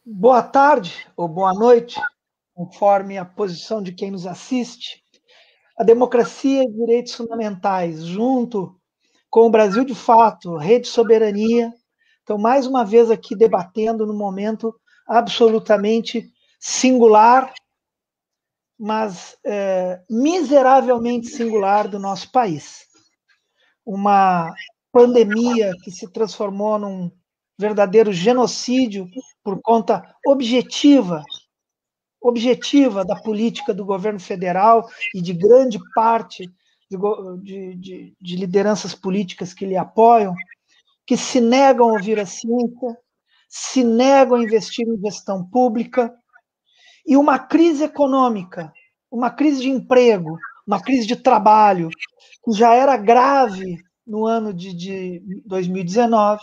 Boa tarde ou boa noite, conforme a posição de quem nos assiste. A democracia e direitos fundamentais, junto com o Brasil de Fato, Rede Soberania, estão mais uma vez aqui debatendo num momento absolutamente singular, mas miseravelmente singular do nosso país. Uma pandemia que se transformou num verdadeiro genocídio por conta objetiva da política do governo federal e de grande parte de lideranças políticas que lhe apoiam, que se negam a ouvir a ciência, se negam a investir em gestão pública, e uma crise econômica, uma crise de emprego, uma crise de trabalho, que já era grave no ano de 2019,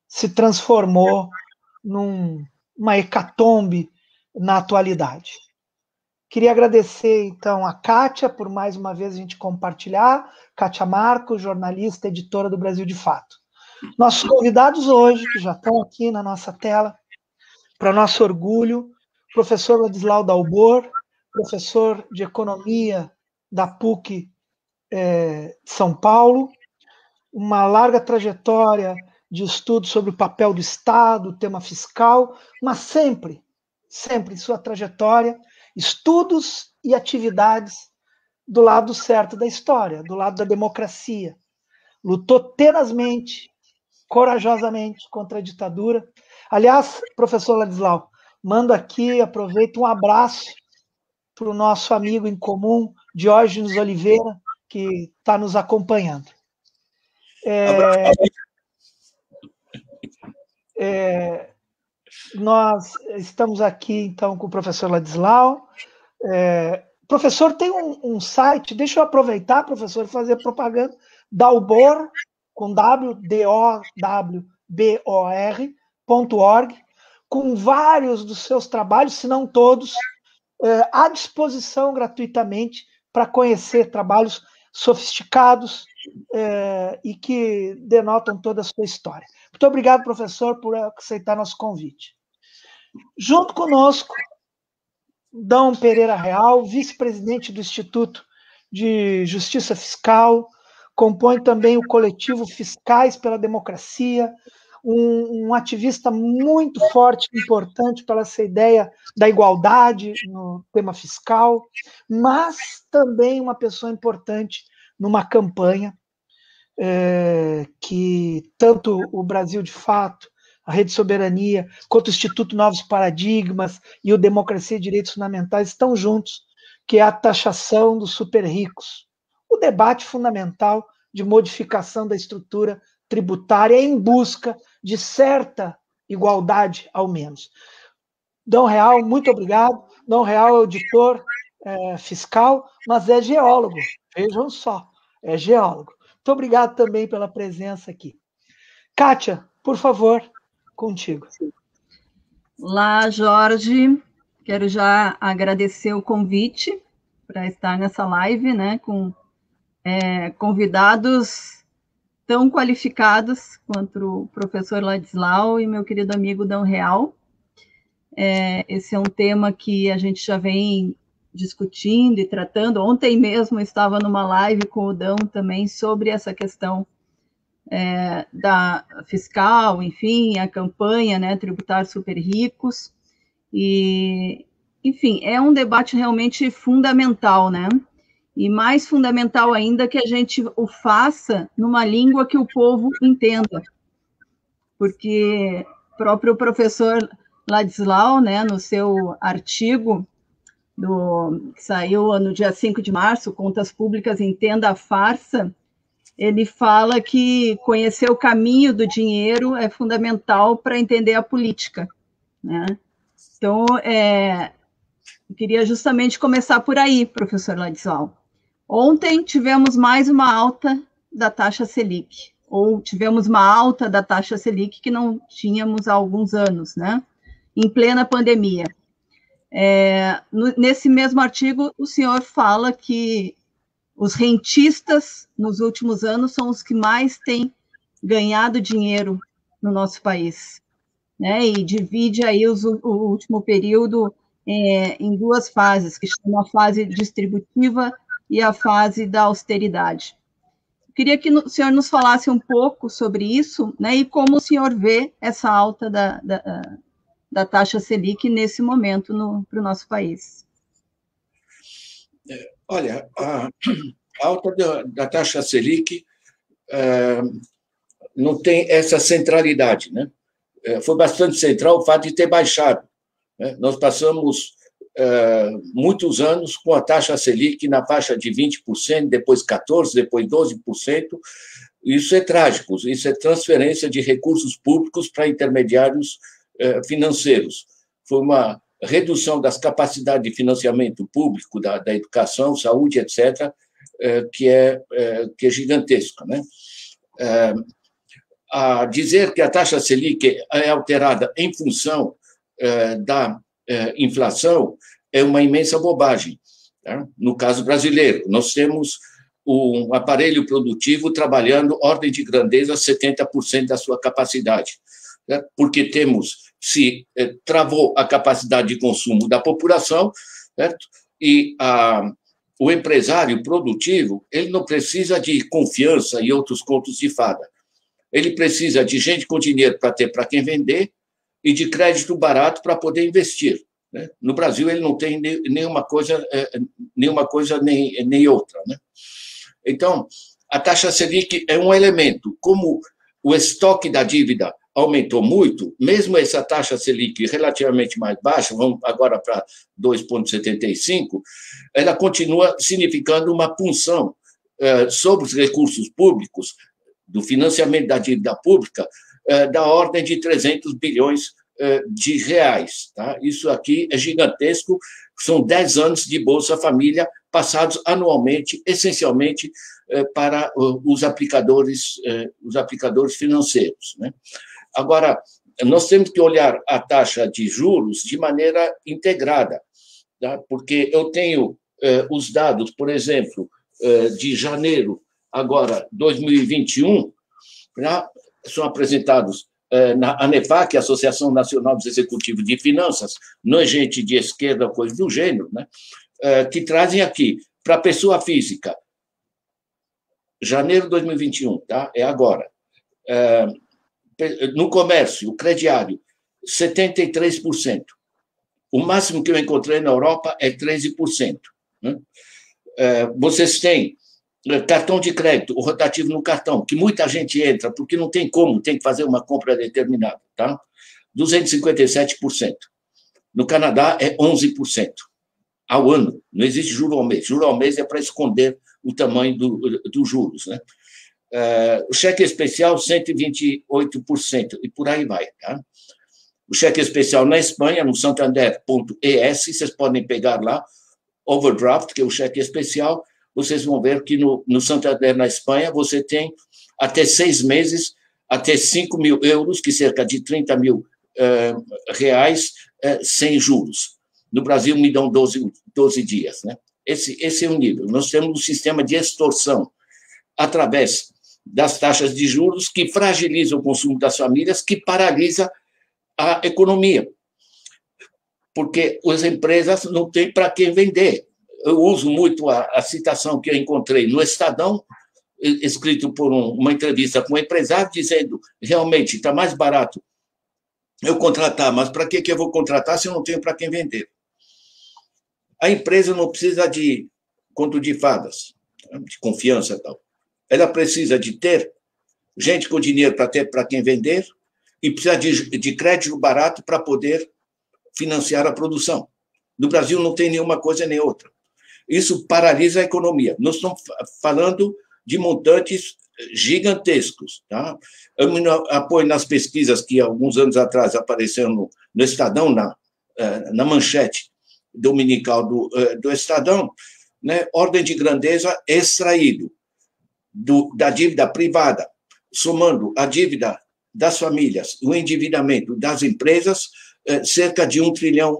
se transformou numa hecatombe na atualidade. Queria agradecer, então, a Kátia, por mais uma vez a gente compartilhar. Kátia Marco, jornalista, editora do Brasil de Fato. Nossos convidados hoje, que já estão aqui na nossa tela, para nosso orgulho, professor Ladislau Dalbor, professor de Economia da PUC São Paulo, uma larga trajetória de estudo sobre o papel do Estado, o tema fiscal, mas sempre em sua trajetória, estudos e atividades do lado certo da história, do lado da democracia. Lutou tenazmente, corajosamente contra a ditadura. Aliás, professor Ladislau, mando aqui, aproveito um abraço para o nosso amigo em comum, Diógenes Oliveira, que está nos acompanhando. Nós estamos aqui, então, com o professor Ladislau. Professor, tem um site, deixa eu aproveitar, professor, e fazer propaganda, Dalbor, com www.dalbor.org, com vários dos seus trabalhos, se não todos, à disposição gratuitamente para conhecer trabalhos sofisticados e que denotam toda a sua história. Muito obrigado, professor, por aceitar nosso convite. Junto conosco, Dão Pereira Real, vice-presidente do Instituto de Justiça Fiscal, compõe também o coletivo Fiscais pela Democracia, um ativista muito forte e importante para essa ideia da igualdade no tema fiscal, mas também uma pessoa importante numa campanha que tanto o Brasil de Fato, a Rede Soberania, quanto o Instituto Novos Paradigmas e o Democracia e Direitos Fundamentais estão juntos, que é a taxação dos super ricos, o debate fundamental de modificação da estrutura tributária em busca de certa igualdade, ao menos. Dão Real, muito obrigado. Dão Real é auditor fiscal, mas é geólogo, vejam só, é geólogo. Muito obrigado também pela presença aqui. Kátia, por favor, contigo. Olá, Jorge. Quero já agradecer o convite para estar nessa live, né, com convidados tão qualificados quanto o professor Ladislau e meu querido amigo Dão Real. Esse é um tema que a gente já vem discutindo e tratando. Ontem mesmo eu estava numa live com o Dão também sobre essa questão da fiscal, enfim, a campanha, né, tributar super ricos, e, enfim, é um debate realmente fundamental, né, e mais fundamental ainda que a gente o faça numa língua que o povo entenda, porque o próprio professor Ladislau, né, no seu artigo que saiu no dia 5 de março, Contas Públicas, Entenda a Farsa, ele fala que conhecer o caminho do dinheiro é fundamental para entender a política, né? Então, eu queria justamente começar por aí, professor Ladislau. Ontem tivemos mais uma alta da taxa Selic, ou tivemos uma alta da taxa Selic que não tínhamos há alguns anos, né? Em plena pandemia. Nesse mesmo artigo, o senhor fala que os rentistas, nos últimos anos, são os que mais têm ganhado dinheiro no nosso país. né, e divide aí o último período em duas fases, que chama a fase distributiva e a fase da austeridade. Queria que o senhor nos falasse um pouco sobre isso, né, e como o senhor vê essa alta da taxa Selic nesse momento para o nosso país. Olha, a alta da taxa Selic não tem essa centralidade, né? Foi bastante central o fato de ter baixado, né? Nós passamos muitos anos com a taxa Selic na faixa de 20%, depois 14%, depois 12%. Isso é trágico, isso é transferência de recursos públicos para intermediários financeiros. Foi uma redução das capacidades de financiamento público da educação, saúde, etc., que é gigantesca, né? A dizer que a taxa Selic é alterada em função da inflação é uma imensa bobagem, tá? No caso brasileiro, nós temos um aparelho produtivo trabalhando ordem de grandeza 70% da sua capacidade, né? Porque se travou a capacidade de consumo da população, certo? E o empresário produtivo, ele não precisa de confiança e outros contos de fada. Ele precisa de gente com dinheiro para ter para quem vender e de crédito barato para poder investir, né? No Brasil, ele não tem nenhuma coisa nem outra, né? Então, a taxa Selic é um elemento. Como o estoque da dívida aumentou muito, mesmo essa taxa Selic relativamente mais baixa, vamos agora para 2,75%, ela continua significando uma punção sobre os recursos públicos, do financiamento da dívida pública, da ordem de 300 bilhões de reais. Tá? Isso aqui é gigantesco, são 10 anos de Bolsa Família passados anualmente, essencialmente para os aplicadores financeiros, né? Agora, nós temos que olhar a taxa de juros de maneira integrada, tá? Porque eu tenho os dados, por exemplo, de janeiro, agora, 2021, tá? São apresentados na ANEFAC, Associação Nacional dos Executivos de Finanças, não é gente de esquerda ou coisa do gênero, né? Que trazem aqui, para a pessoa física, janeiro de 2021, tá? É agora. No comércio, o crediário, 73%. O máximo que eu encontrei na Europa é 13%. Né? Vocês têm cartão de crédito, o rotativo no cartão, que muita gente entra, porque não tem como, tem que fazer uma compra determinada, tá? 257%. No Canadá, é 11% ao ano. Não existe juro ao mês. Juro ao mês é para esconder o tamanho dos juros, né? O cheque especial, 128%, e por aí vai, tá? O cheque especial na Espanha, no Santander.es, vocês podem pegar lá, overdraft, que é o cheque especial, vocês vão ver que no Santander, na Espanha, você tem até 6 meses, até 5 mil euros, que cerca de 30 mil reais, sem juros. No Brasil, me dão 12 dias, né? Esse é o nível. Nós temos um sistema de extorsão através das taxas de juros que fragiliza o consumo das famílias, que paralisa a economia, porque as empresas não têm para quem vender. Eu uso muito a citação que eu encontrei no Estadão, escrito por uma entrevista com um empresário, dizendo, realmente, está mais barato eu contratar, mas para que eu vou contratar se eu não tenho para quem vender? A empresa não precisa de conto de fadas, de confiança e tal. Ela precisa de ter gente com dinheiro para ter para quem vender e precisa de crédito barato para poder financiar a produção. No Brasil não tem nenhuma coisa nem outra. Isso paralisa a economia. Nós estamos falando de montantes gigantescos, tá? Eu me apoio nas pesquisas que, alguns anos atrás, apareceram no Estadão, na manchete dominical do Estadão, né? Ordem de grandeza extraído da dívida privada, somando a dívida das famílias, o endividamento das empresas, cerca de 1 trilhão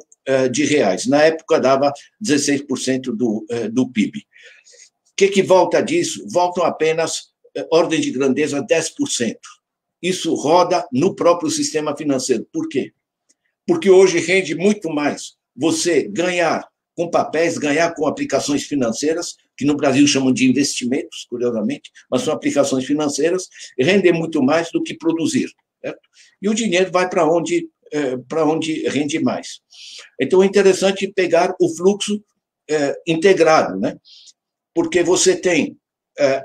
de reais. Na época, dava 16% do PIB. O que volta disso? Voltam apenas, ordem de grandeza, 10%. isso roda no próprio sistema financeiro. Por quê? Porque hoje rende muito mais você ganhar com papéis, ganhar com aplicações financeiras, que no Brasil chamam de investimentos, curiosamente, mas são aplicações financeiras, e render muito mais do que produzir. Certo? E o dinheiro vai para onde rende mais. Então, é interessante pegar o fluxo integrado, né? Porque você tem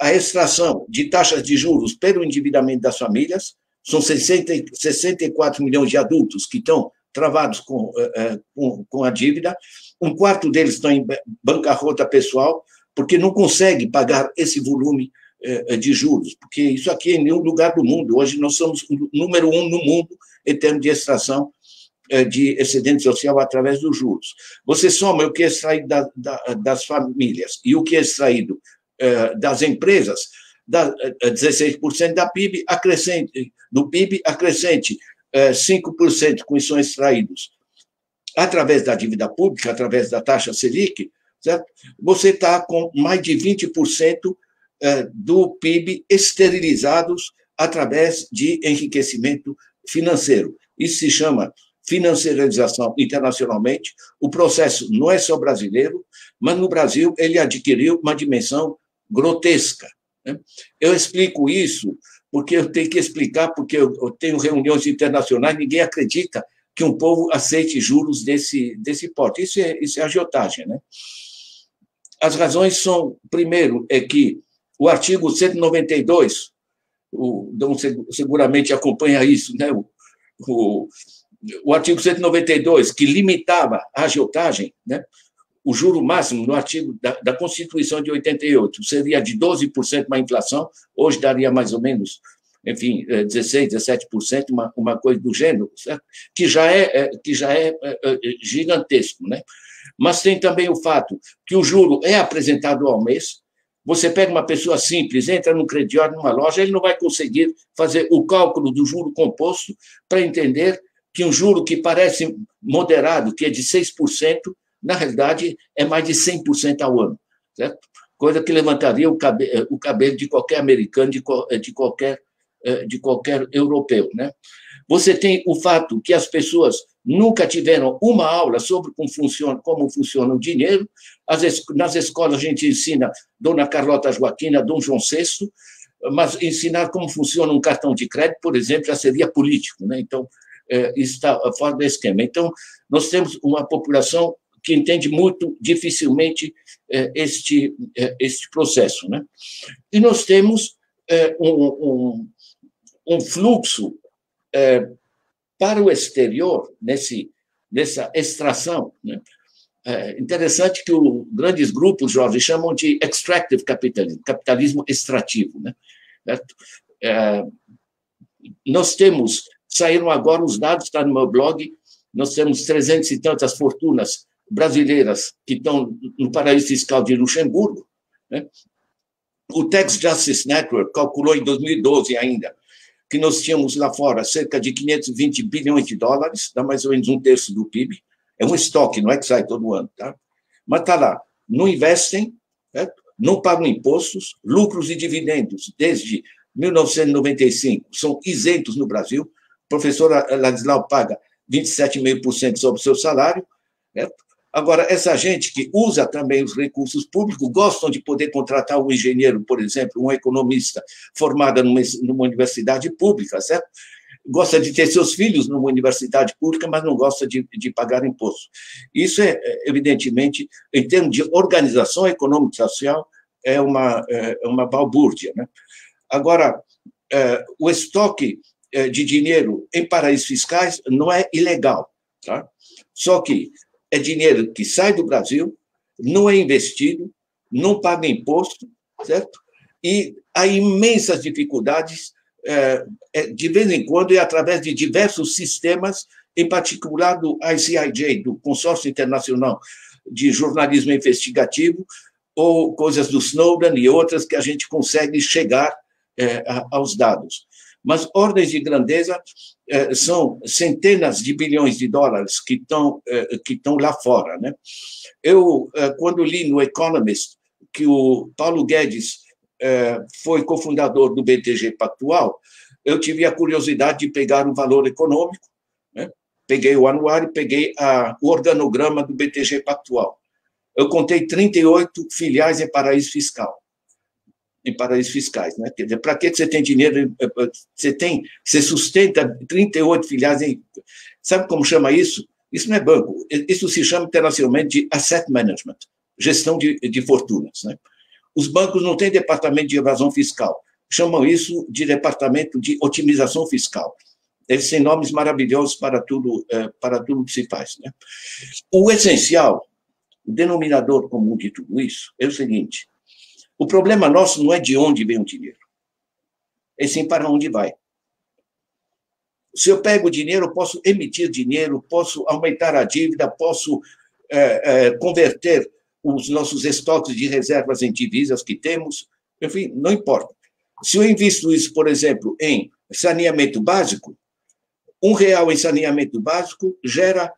a extração de taxas de juros pelo endividamento das famílias, são 64 milhões de adultos que estão travados com a dívida, um quarto deles estão em bancarrota pessoal, porque não consegue pagar esse volume de juros, porque isso aqui em nenhum lugar do mundo, hoje nós somos o número 1 no mundo em termos de extração de excedente social através dos juros. Você soma o que é extraído das famílias e o que é extraído das empresas, dá 16% do PIB, acrescente 5% com isso são extraídos através da dívida pública, através da taxa Selic, certo? Você está com mais de 20% do PIB esterilizados através de enriquecimento financeiro. Isso se chama financiarização internacionalmente. O processo não é só brasileiro, mas no Brasil ele adquiriu uma dimensão grotesca. Né? Eu explico isso porque eu tenho que explicar, porque eu tenho reuniões internacionais, ninguém acredita que um povo aceite juros desse porte. Isso é agiotagem, né? As razões são, primeiro, é que o artigo 192, o Dom seguramente acompanha isso, né? O artigo 192, que limitava a agiotagem, né? O juro máximo no artigo da Constituição de 88 seria de 12% uma inflação, hoje daria mais ou menos, enfim, 16%, 17%, uma coisa do gênero, certo? Que já é gigantesco, né? Mas tem também o fato que o juro é apresentado ao mês. Você pega uma pessoa simples, entra no crediário, numa loja, ele não vai conseguir fazer o cálculo do juro composto para entender que um juro que parece moderado, que é de 6%, na realidade, é mais de 100% ao ano, certo? Coisa que levantaria o cabelo de qualquer americano, de qualquer europeu, né? Você tem o fato que as pessoas nunca tiveram uma aula sobre como funciona o dinheiro. Nas escolas a gente ensina Dona Carlota Joaquina, Dom João VI, mas ensinar como funciona um cartão de crédito, por exemplo, já seria político, né? Então, isso está fora do esquema. Então, nós temos uma população que entende muito dificilmente este processo, né? E nós temos um fluxo para o exterior, nessa extração, né? Interessante que grandes grupos, Jorge, chamam de extractive capitalism, capitalismo extrativo, né? Nós temos, saíram agora os dados, está no meu blog, nós temos 300 e tantas fortunas brasileiras que estão no paraíso fiscal de Luxemburgo, né? O Tax Justice Network calculou em 2012 ainda que nós tínhamos lá fora cerca de 520 bilhões de dólares, dá mais ou menos 1/3 do PIB. É um estoque, não é que sai todo ano, tá? Mas está lá. Não investem, certo? Não pagam impostos, lucros e dividendos desde 1995 são isentos no Brasil. O professor Ladislau paga 27,5% sobre o seu salário, certo? Agora, essa gente que usa também os recursos públicos, gostam de poder contratar um engenheiro, por exemplo, um economista formado numa universidade pública, certo? Gosta de ter seus filhos numa universidade pública, mas não gosta de pagar imposto. Isso evidentemente, em termos de organização econômica e social, é uma balbúrdia, né? Agora, o estoque de dinheiro em paraísos fiscais não é ilegal, tá? Só que é dinheiro que sai do Brasil, não é investido, não paga imposto, certo? E há imensas dificuldades, de vez em quando, e através de diversos sistemas, em particular do ICIJ, do Consórcio Internacional de Jornalismo Investigativo, ou coisas do Snowden e outras que a gente consegue chegar aos dados. Mas ordens de grandeza são centenas de bilhões de dólares que estão lá fora, né? Eu, quando li no Economist que o Paulo Guedes foi cofundador do BTG Pactual, eu tive a curiosidade de pegar o valor econômico, né? Peguei o anuário, peguei o organograma do BTG Pactual. Eu contei 38 filiais em paraíso fiscal. Em paraísos fiscais, né? Quer dizer, para que você tem dinheiro? Você sustenta 38 filiais em. Sabe como chama isso? Isso não é banco. Isso se chama internacionalmente de asset management, gestão de fortunas, né? Os bancos não têm departamento de evasão fiscal. Chamam isso de departamento de otimização fiscal. Eles têm nomes maravilhosos para tudo que se faz, né? O essencial, o denominador comum de tudo isso é o seguinte: o problema nosso não é de onde vem o dinheiro, é sim para onde vai. Se eu pego o dinheiro, eu posso emitir dinheiro, posso aumentar a dívida, posso converter os nossos estoques de reservas em divisas que temos, enfim, não importa. Se eu invisto isso, por exemplo, em saneamento básico, R$1 em saneamento básico gera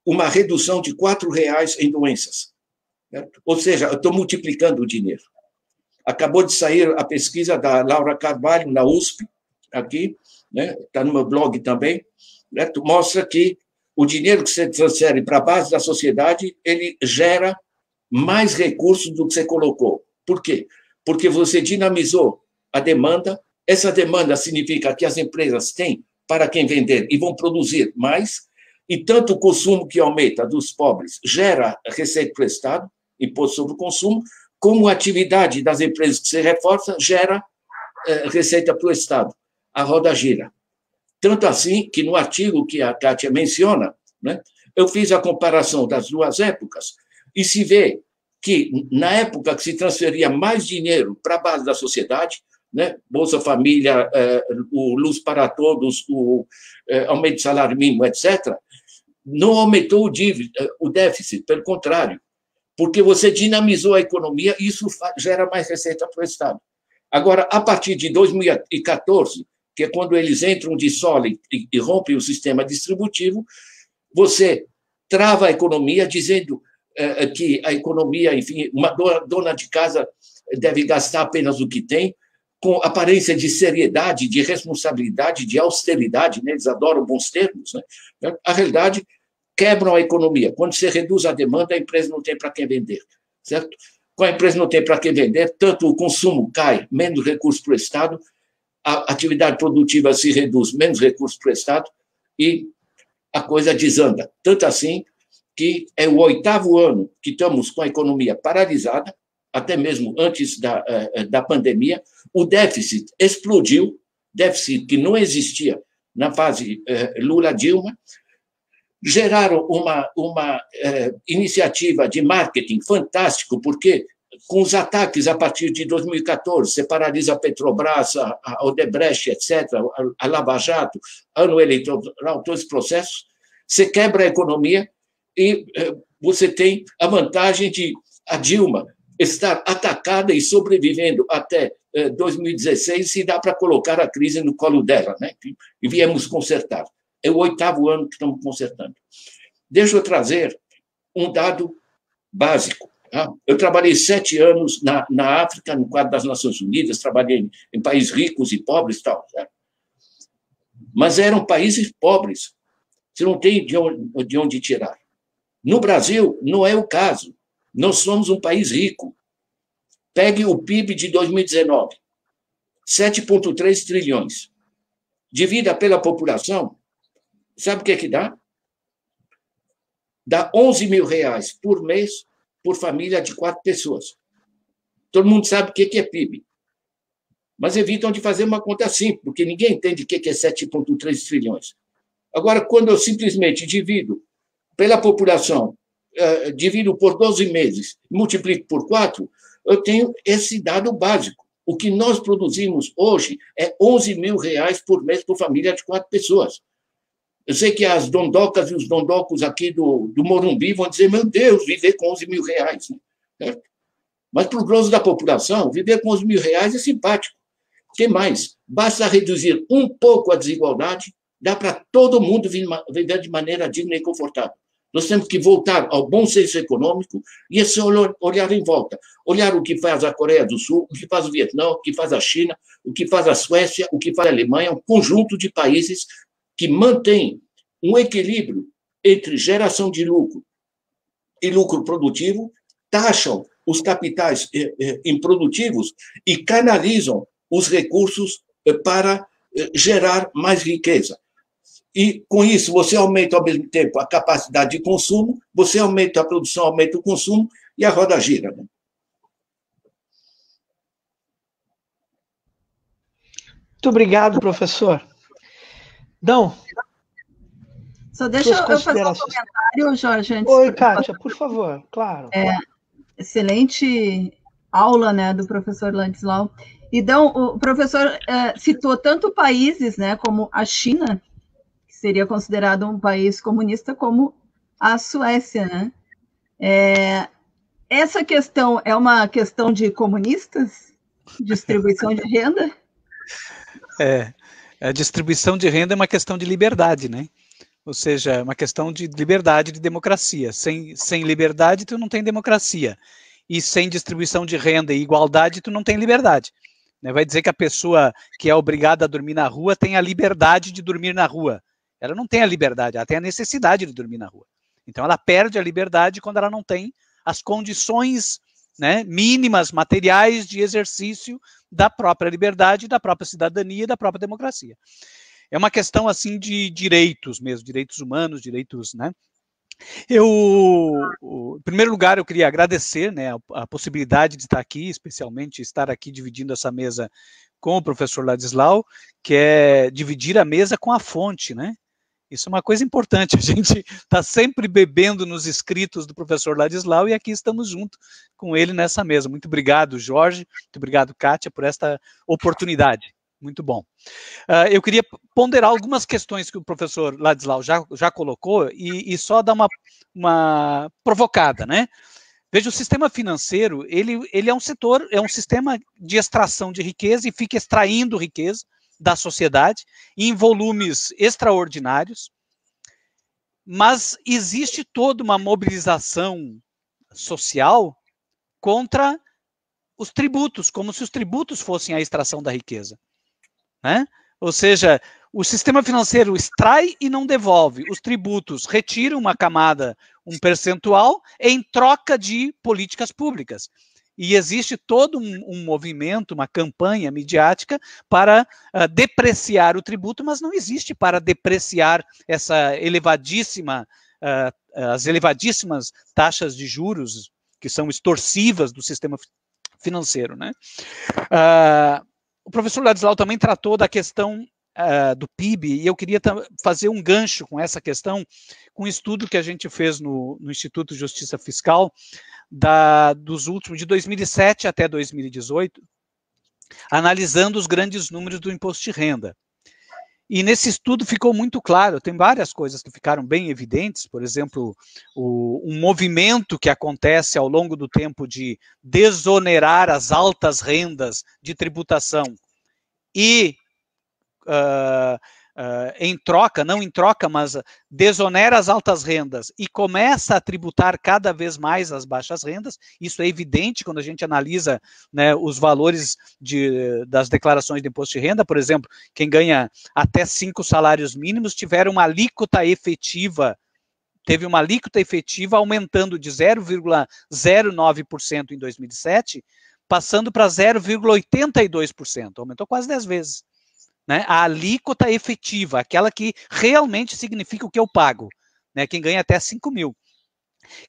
uma redução de R$4 em doenças. Certo? Ou seja, eu estou multiplicando o dinheiro. Acabou de sair a pesquisa da Laura Carvalho, na USP, aqui, né? Está no meu blog também, né? Mostra que o dinheiro que você transfere para a base da sociedade, ele gera mais recursos do que você colocou. Por quê? Porque você dinamizou a demanda, essa demanda significa que as empresas têm para quem vender e vão produzir mais, e tanto o consumo que aumenta dos pobres gera receita para o Estado, imposto sobre o consumo, como a atividade das empresas que se reforça gera receita para o Estado. A roda gira. Tanto assim que no artigo que a Kátia menciona, né, eu fiz a comparação das duas épocas e se vê que, na época que se transferia mais dinheiro para a base da sociedade, né, Bolsa Família, o Luz para Todos, o aumento do salário mínimo, etc., não aumentou o déficit, pelo contrário, porque você dinamizou a economia e isso gera mais receita para o Estado. Agora, a partir de 2014, que é quando eles entram de solo e rompem o sistema distributivo, você trava a economia dizendo que a economia, enfim, uma dona de casa deve gastar apenas o que tem, com aparência de seriedade, de responsabilidade, de austeridade, né? Eles adoram bons termos, né? A realidade, quebram a economia. Quando você reduz a demanda, a empresa não tem para quem vender, certo? Quando a empresa não tem para quem vender, tanto o consumo cai, menos recursos para o Estado, a atividade produtiva se reduz, menos recursos para o Estado, e a coisa desanda. Tanto assim que é o 8º ano que estamos com a economia paralisada, até mesmo antes da pandemia, o déficit explodiu, déficit que não existia na fase Lula-Dilma, geraram uma iniciativa de marketing fantástico, porque com os ataques a partir de 2014, você paralisa a Petrobras, a Odebrecht, etc., a Lava Jato, ano eleitoral, todos os processos, você quebra a economia e você tem a vantagem de a Dilma estar atacada e sobrevivendo até 2016, se dá para colocar a crise no colo dela, né? E viemos consertar. É o 8º ano que estamos consertando. Deixa eu trazer um dado básico. Tá? Eu trabalhei 7 anos na África, no quadro das Nações Unidas, trabalhei em países ricos e pobres, tal, certo? Mas eram países pobres. Você não tem de onde tirar. No Brasil, não é o caso. Nós somos um país rico. Pegue o PIB de 2019, 7,3 trilhões. Divida pela população, sabe o que é que dá? Dá R$11.000 por mês por família de 4 pessoas. Todo mundo sabe o que é PIB. Mas evitam de fazer uma conta simples, porque ninguém entende o que é 7,3 trilhões. Agora, quando eu simplesmente divido pela população, divido por 12 meses, multiplico por 4, eu tenho esse dado básico. O que nós produzimos hoje é R$11.000 por mês por família de 4 pessoas. Eu sei que as dondocas e os dondocos aqui do Morumbi vão dizer, meu Deus, viver com R$11.000. Né? Mas para o grosso da população, viver com R$11.000 é simpático. O que mais? Basta reduzir um pouco a desigualdade, dá para todo mundo viver de maneira digna e confortável. Nós temos que voltar ao bom senso econômico e esse olhar em volta. Olhar o que faz a Coreia do Sul, o que faz o Vietnã, o que faz a China, o que faz a Suécia, o que faz a Alemanha, um conjunto de países que mantém um equilíbrio entre geração de lucro e lucro produtivo, taxam os capitais improdutivos e canalizam os recursos para gerar mais riqueza. E, com isso, você aumenta, ao mesmo tempo, a capacidade de consumo, você aumenta a produção, aumenta o consumo, e a roda gira. Né? Muito obrigado, professor. Dão. Só deixa eu fazer um comentário, Jorge, antes. Oi, Kátia, por favor, claro. Excelente aula, né, do professor Ladislau. Então, o professor citou tanto países, né, como a China, que seria considerado um país comunista, como a Suécia, né? Essa questão é uma questão de comunistas? Distribuição de renda? A distribuição de renda é uma questão de liberdade, né? Ou seja, é uma questão de liberdade, de democracia. Sem liberdade, tu não tem democracia. E sem distribuição de renda e igualdade, tu não tem liberdade. Vai dizer que a pessoa que é obrigada a dormir na rua tem a liberdade de dormir na rua. Ela não tem a liberdade, ela tem a necessidade de dormir na rua. Então, ela perde a liberdade quando ela não tem as condições, né, mínimas, materiais de exercício da própria liberdade, da própria cidadania e da própria democracia. É uma questão, assim, de direitos mesmo, direitos humanos, direitos, né? Em primeiro lugar, eu queria agradecer, né, a possibilidade de estar aqui, especialmente estar aqui dividindo essa mesa com o professor Ladislau, que é dividir a mesa com a fonte, né? Isso é uma coisa importante, a gente está sempre bebendo nos escritos do professor Ladislau e aqui estamos junto com ele nessa mesa. Muito obrigado, Jorge, muito obrigado, Kátia, por esta oportunidade. Muito bom. Eu queria ponderar algumas questões que o professor Ladislau já colocou e só dar uma provocada, né? Veja, o sistema financeiro, ele é um setor, é um sistema de extração de riqueza e fica extraindo riqueza da sociedade em volumes extraordinários, mas existe toda uma mobilização social contra os tributos, como se os tributos fossem a extração da riqueza. Né? Ou seja, o sistema financeiro extrai e não devolve. Os tributos retiram uma camada, um percentual, em troca de políticas públicas. E existe todo um movimento, uma campanha midiática para depreciar o tributo, mas não existe para depreciar essa as elevadíssimas taxas de juros que são extorsivas do sistema financeiro. Né? O professor Ladislau também tratou da questão do PIB, e eu queria fazer um gancho com essa questão, com um estudo que a gente fez no Instituto de Justiça Fiscal, dos últimos, de 2007 até 2018, analisando os grandes números do imposto de renda. E nesse estudo ficou muito claro, tem várias coisas que ficaram bem evidentes, por exemplo, um movimento que acontece ao longo do tempo de desonerar as altas rendas de tributação e em troca, não em troca, mas desonera as altas rendas e começa a tributar cada vez mais as baixas rendas. Isso é evidente quando a gente analisa, né, os valores das declarações de imposto de renda. Por exemplo, quem ganha até 5 salários mínimos teve uma alíquota efetiva aumentando de 0,09% em 2007, passando para 0,82%, aumentou quase 10 vezes. Né, a alíquota efetiva, aquela que realmente significa o que eu pago, né, quem ganha até 5 mil.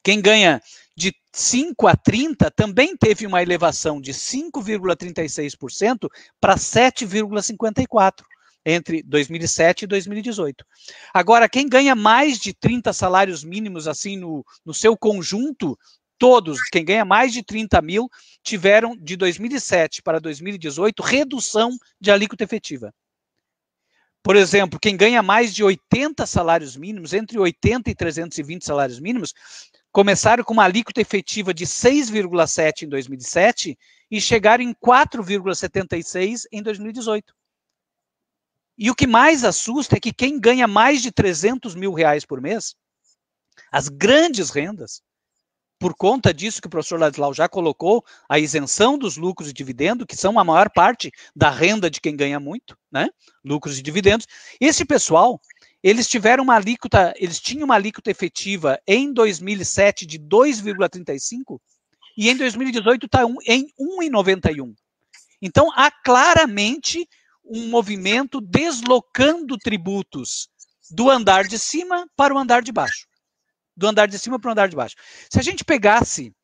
Quem ganha de 5 a 30 também teve uma elevação de 5,36% para 7,54% entre 2007 e 2018. Agora, quem ganha mais de 30 salários mínimos, assim, no seu conjunto, todos, quem ganha mais de 30 mil, tiveram, de 2007 para 2018, redução de alíquota efetiva. Por exemplo, quem ganha mais de 80 salários mínimos, entre 80 e 320 salários mínimos, começaram com uma alíquota efetiva de 6,7 em 2007 e chegaram em 4,76 em 2018. E o que mais assusta é que quem ganha mais de 300 mil reais por mês, As grandes rendas, por conta disso que o professor Ladislau já colocou, a isenção dos lucros e dividendos, que são a maior parte da renda de quem ganha muito, né? Lucros e dividendos. Esse pessoal, eles tinham uma alíquota efetiva em 2007 de 2,35 e em 2018 está em 1,91. Então, há claramente um movimento deslocando tributos do andar de cima para o andar de baixo. Do andar de cima para o andar de baixo. Se a gente pegasse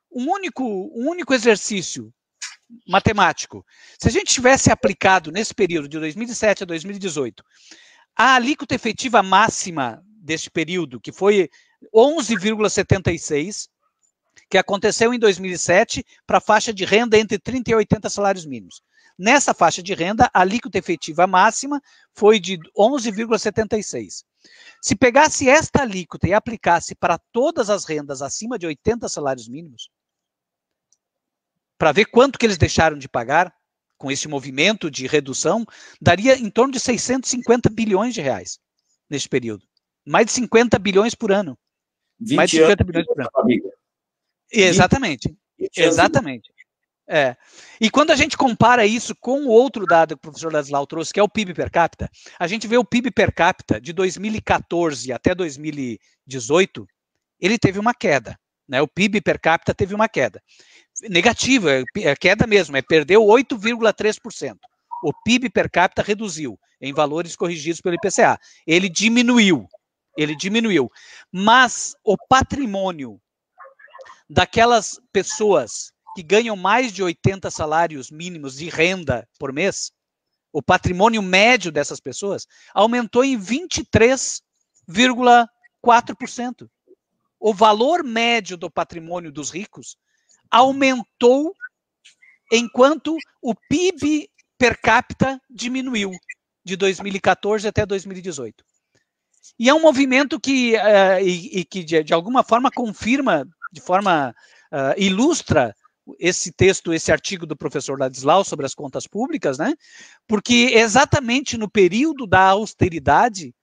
um único exercício matemático, se a gente tivesse aplicado nesse período de 2007 a 2018, a alíquota efetiva máxima deste período, que foi 11,76, que aconteceu em 2007 para a faixa de renda entre 30 e 80 salários mínimos. Nessa faixa de renda, a alíquota efetiva máxima foi de 11,76. Se pegasse esta alíquota e aplicasse para todas as rendas acima de 80 salários mínimos, para ver quanto que eles deixaram de pagar com esse movimento de redução, daria em torno de 650 bilhões de reais neste período. Mais de 50 bilhões por ano. Mais de 50 bilhões por ano. Exatamente. Exatamente. É. E quando a gente compara isso com o outro dado que o professor Ladislau trouxe, que é o PIB per capita, a gente vê o PIB per capita de 2014 até 2018, ele teve uma queda, né? O PIB per capita teve uma queda. Negativa, é queda mesmo, perdeu 8,3%. O PIB per capita reduziu em valores corrigidos pelo IPCA. Ele diminuiu. Mas o patrimônio daquelas pessoas que ganham mais de 80 salários mínimos de renda por mês, o patrimônio médio dessas pessoas aumentou em 23,4%. O valor médio do patrimônio dos ricos aumentou enquanto o PIB per capita diminuiu de 2014 até 2018. E é um movimento que de alguma forma confirma, de forma ilustra esse texto, esse artigo do professor Ladislau sobre as contas públicas, né? Porque é exatamente no período da austeridade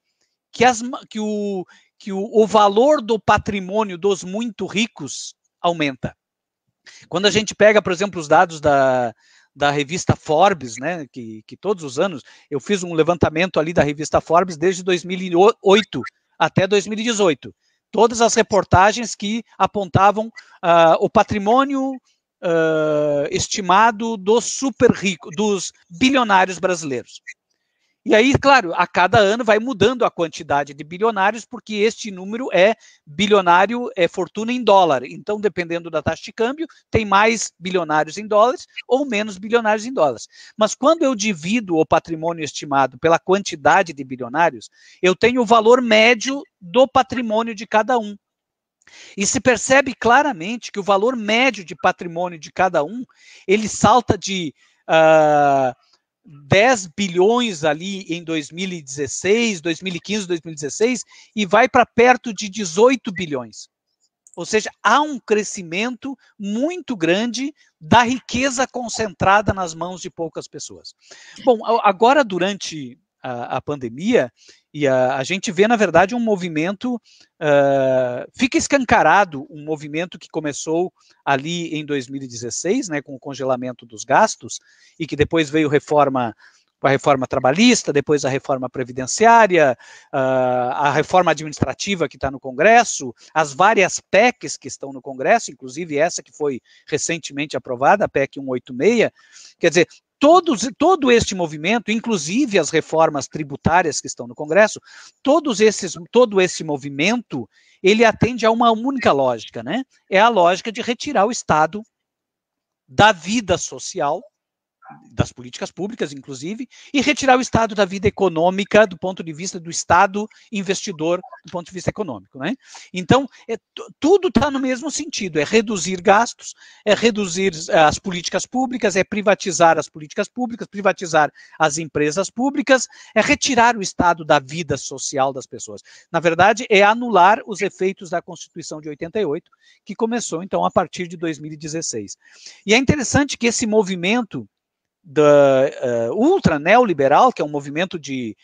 que o valor do patrimônio dos muito ricos aumenta. Quando a gente pega, por exemplo, os dados da revista Forbes, né, que todos os anos, eu fiz um levantamento ali da revista Forbes desde 2008 até 2018. Todas as reportagens que apontavam o patrimônio estimado dos super ricos, dos bilionários brasileiros. E aí, claro, a cada ano vai mudando a quantidade de bilionários, porque este número é bilionário, é fortuna em dólar. Então, dependendo da taxa de câmbio, tem mais bilionários em dólares ou menos bilionários em dólares. Mas quando eu divido o patrimônio estimado pela quantidade de bilionários, eu tenho o valor médio do patrimônio de cada um. E se percebe claramente que o valor médio de patrimônio de cada um, ele salta de 10 bilhões ali em 2016, 2015, 2016, e vai para perto de 18 bilhões. Ou seja, há um crescimento muito grande da riqueza concentrada nas mãos de poucas pessoas. Bom, agora durante a pandemia, e a gente vê, na verdade, um movimento, fica escancarado um movimento que começou ali em 2016, né, com o congelamento dos gastos, e que depois veio a reforma trabalhista, depois a reforma previdenciária, a reforma administrativa que está no Congresso, as várias PECs que estão no Congresso, inclusive essa que foi recentemente aprovada, a PEC 186, quer dizer, todo este movimento, inclusive as reformas tributárias que estão no Congresso, todo esse movimento, ele atende a uma única lógica, né? É a lógica de retirar o Estado da vida social, das políticas públicas, inclusive, e retirar o Estado da vida econômica do ponto de vista do Estado investidor do ponto de vista econômico, né? Então, tudo está no mesmo sentido, é reduzir gastos, é reduzir as políticas públicas, é privatizar as políticas públicas, privatizar as empresas públicas, é retirar o Estado da vida social das pessoas. Na verdade, é anular os efeitos da Constituição de 88, que começou, então, a partir de 2016. E é interessante que esse movimento ultra neoliberal, que é um movimento de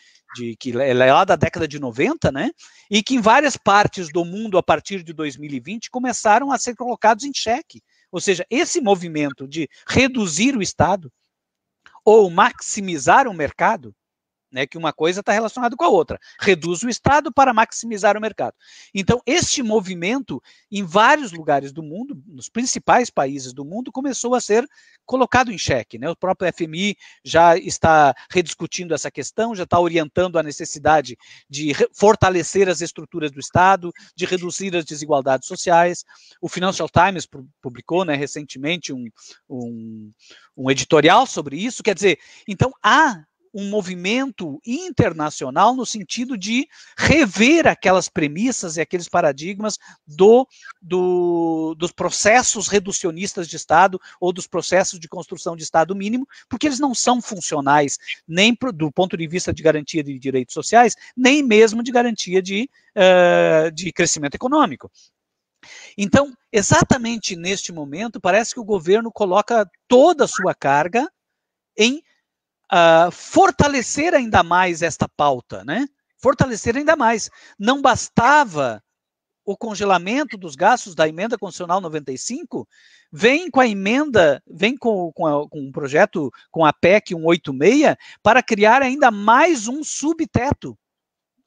que é lá da década de 90, né? E que em várias partes do mundo, a partir de 2020, começaram a ser colocados em xeque. Ou seja, esse movimento de reduzir o Estado ou maximizar o mercado, né, que uma coisa está relacionada com a outra. Reduz o Estado para maximizar o mercado. Então, este movimento, em vários lugares do mundo, nos principais países do mundo, começou a ser colocado em xeque, né? O próprio FMI já está rediscutindo essa questão, já está orientando a necessidade de fortalecer as estruturas do Estado, de reduzir as desigualdades sociais. O Financial Times publicou, né, recentemente um editorial sobre isso. Quer dizer, então há um movimento internacional no sentido de rever aquelas premissas e aqueles paradigmas dos processos reducionistas de Estado ou dos processos de construção de Estado mínimo, porque eles não são funcionais nem do ponto de vista de garantia de direitos sociais, nem mesmo de garantia de crescimento econômico. Então, exatamente neste momento, parece que o governo coloca toda a sua carga em fortalecer ainda mais esta pauta, né? Fortalecer ainda mais. Não bastava o congelamento dos gastos da emenda constitucional 95, vem com a emenda, vem com um projeto, com a PEC 186, para criar ainda mais um subteto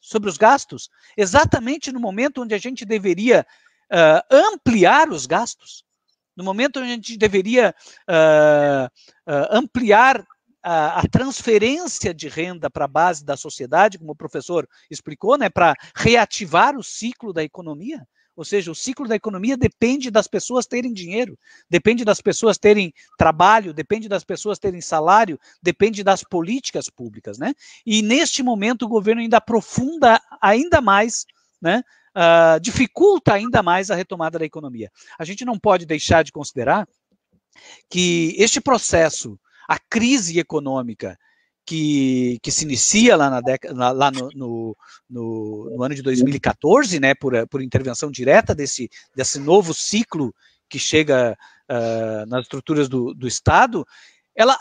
sobre os gastos, exatamente no momento onde a gente deveria ampliar os gastos, no momento onde a gente deveria ampliar a transferência de renda para a base da sociedade, como o professor explicou, né, para reativar o ciclo da economia. Ou seja, o ciclo da economia depende das pessoas terem dinheiro, depende das pessoas terem trabalho, depende das pessoas terem salário, depende das políticas públicas, né? E neste momento o governo ainda aprofunda ainda mais, né, dificulta ainda mais a retomada da economia. A gente não pode deixar de considerar que este processo, a crise econômica que se inicia lá, no ano de 2014, né, por intervenção direta desse novo ciclo que chega nas estruturas do Estado, ela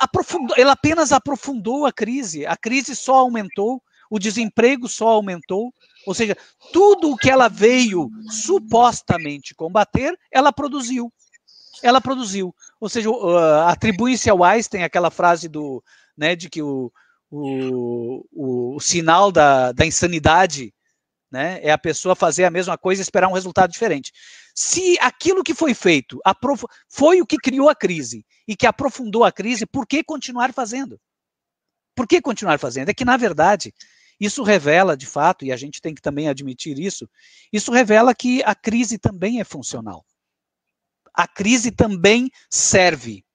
apenas aprofundou a crise só aumentou, o desemprego só aumentou, ou seja, tudo o que ela veio supostamente combater, ela produziu. Ou seja, atribui-se ao Einstein aquela frase né, de que o sinal da insanidade, né, é a pessoa fazer a mesma coisa e esperar um resultado diferente. Se aquilo que foi feito foi o que criou a crise e que aprofundou a crise, por que continuar fazendo? Por que continuar fazendo? É que, na verdade, isso revela, de fato, e a gente tem que também admitir isso revela que a crise também é funcional. A crise também serve.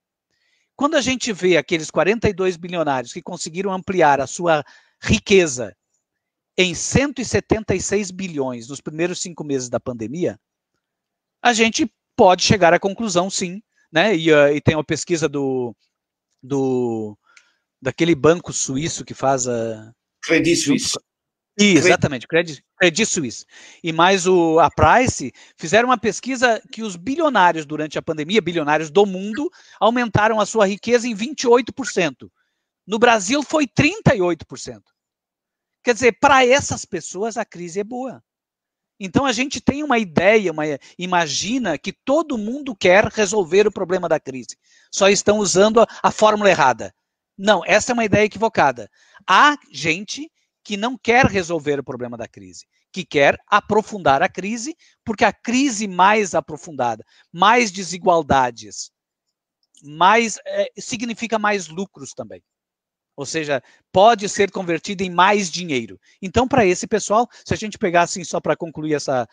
Quando a gente vê aqueles 42 bilionários que conseguiram ampliar a sua riqueza em 176 bilhões nos primeiros 5 meses da pandemia, a gente pode chegar à conclusão, sim, né? E tem uma pesquisa daquele banco suíço que faz a... Credit Suisse. Exatamente, Credit Suisse. E mais a Price fizeram uma pesquisa que os bilionários durante a pandemia, bilionários do mundo, aumentaram a sua riqueza em 28%. No Brasil foi 38%. Quer dizer, para essas pessoas a crise é boa. Então a gente tem uma ideia, imagina que todo mundo quer resolver o problema da crise. Só estão usando a fórmula errada. Não, essa é uma ideia equivocada. Há gente que não quer resolver o problema da crise, que quer aprofundar a crise, porque a crise mais aprofundada, mais desigualdades, significa mais lucros também. Ou seja, pode ser convertido em mais dinheiro. Então, para esse pessoal, se a gente pegar assim, só para concluir essa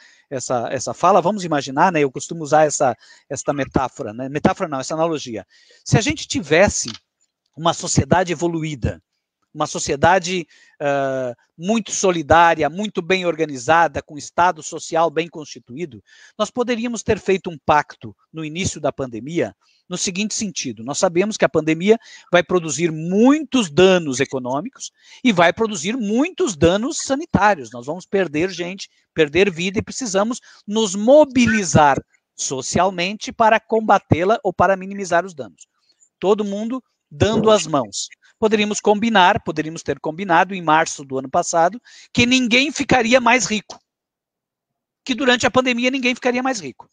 fala, vamos imaginar, né, eu costumo usar essa metáfora, né, metáfora não, essa analogia. Se a gente tivesse uma sociedade evoluída, uma sociedade muito solidária, muito bem organizada, com Estado social bem constituído, nós poderíamos ter feito um pacto no início da pandemia, no seguinte sentido: nós sabemos que a pandemia vai produzir muitos danos econômicos e vai produzir muitos danos sanitários. Nós vamos perder gente, perder vida e precisamos nos mobilizar socialmente para combatê-la ou para minimizar os danos. Todo mundo dando as mãos. poderíamos ter combinado em março do ano passado que ninguém ficaria mais rico. Que durante a pandemia ninguém ficaria mais rico.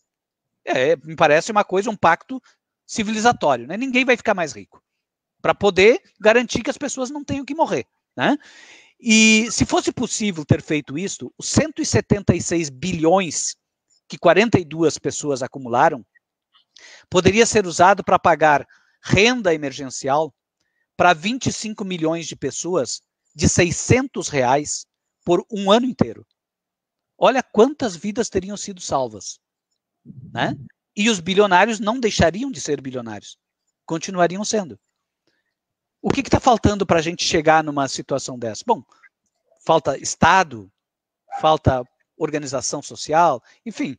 Me parece uma coisa, um pacto civilizatório, né? Ninguém vai ficar mais rico. Para poder garantir que as pessoas não tenham que morrer, né? E se fosse possível ter feito isso, os 176 bilhões que 42 pessoas acumularam, poderia ser usado para pagar renda emergencial para 25 milhões de pessoas de R$600 por um ano inteiro. Olha quantas vidas teriam sido salvas, né? E os bilionários não deixariam de ser bilionários, continuariam sendo. O que está faltando para a gente chegar numa situação dessa? Bom, falta Estado, falta organização social, enfim,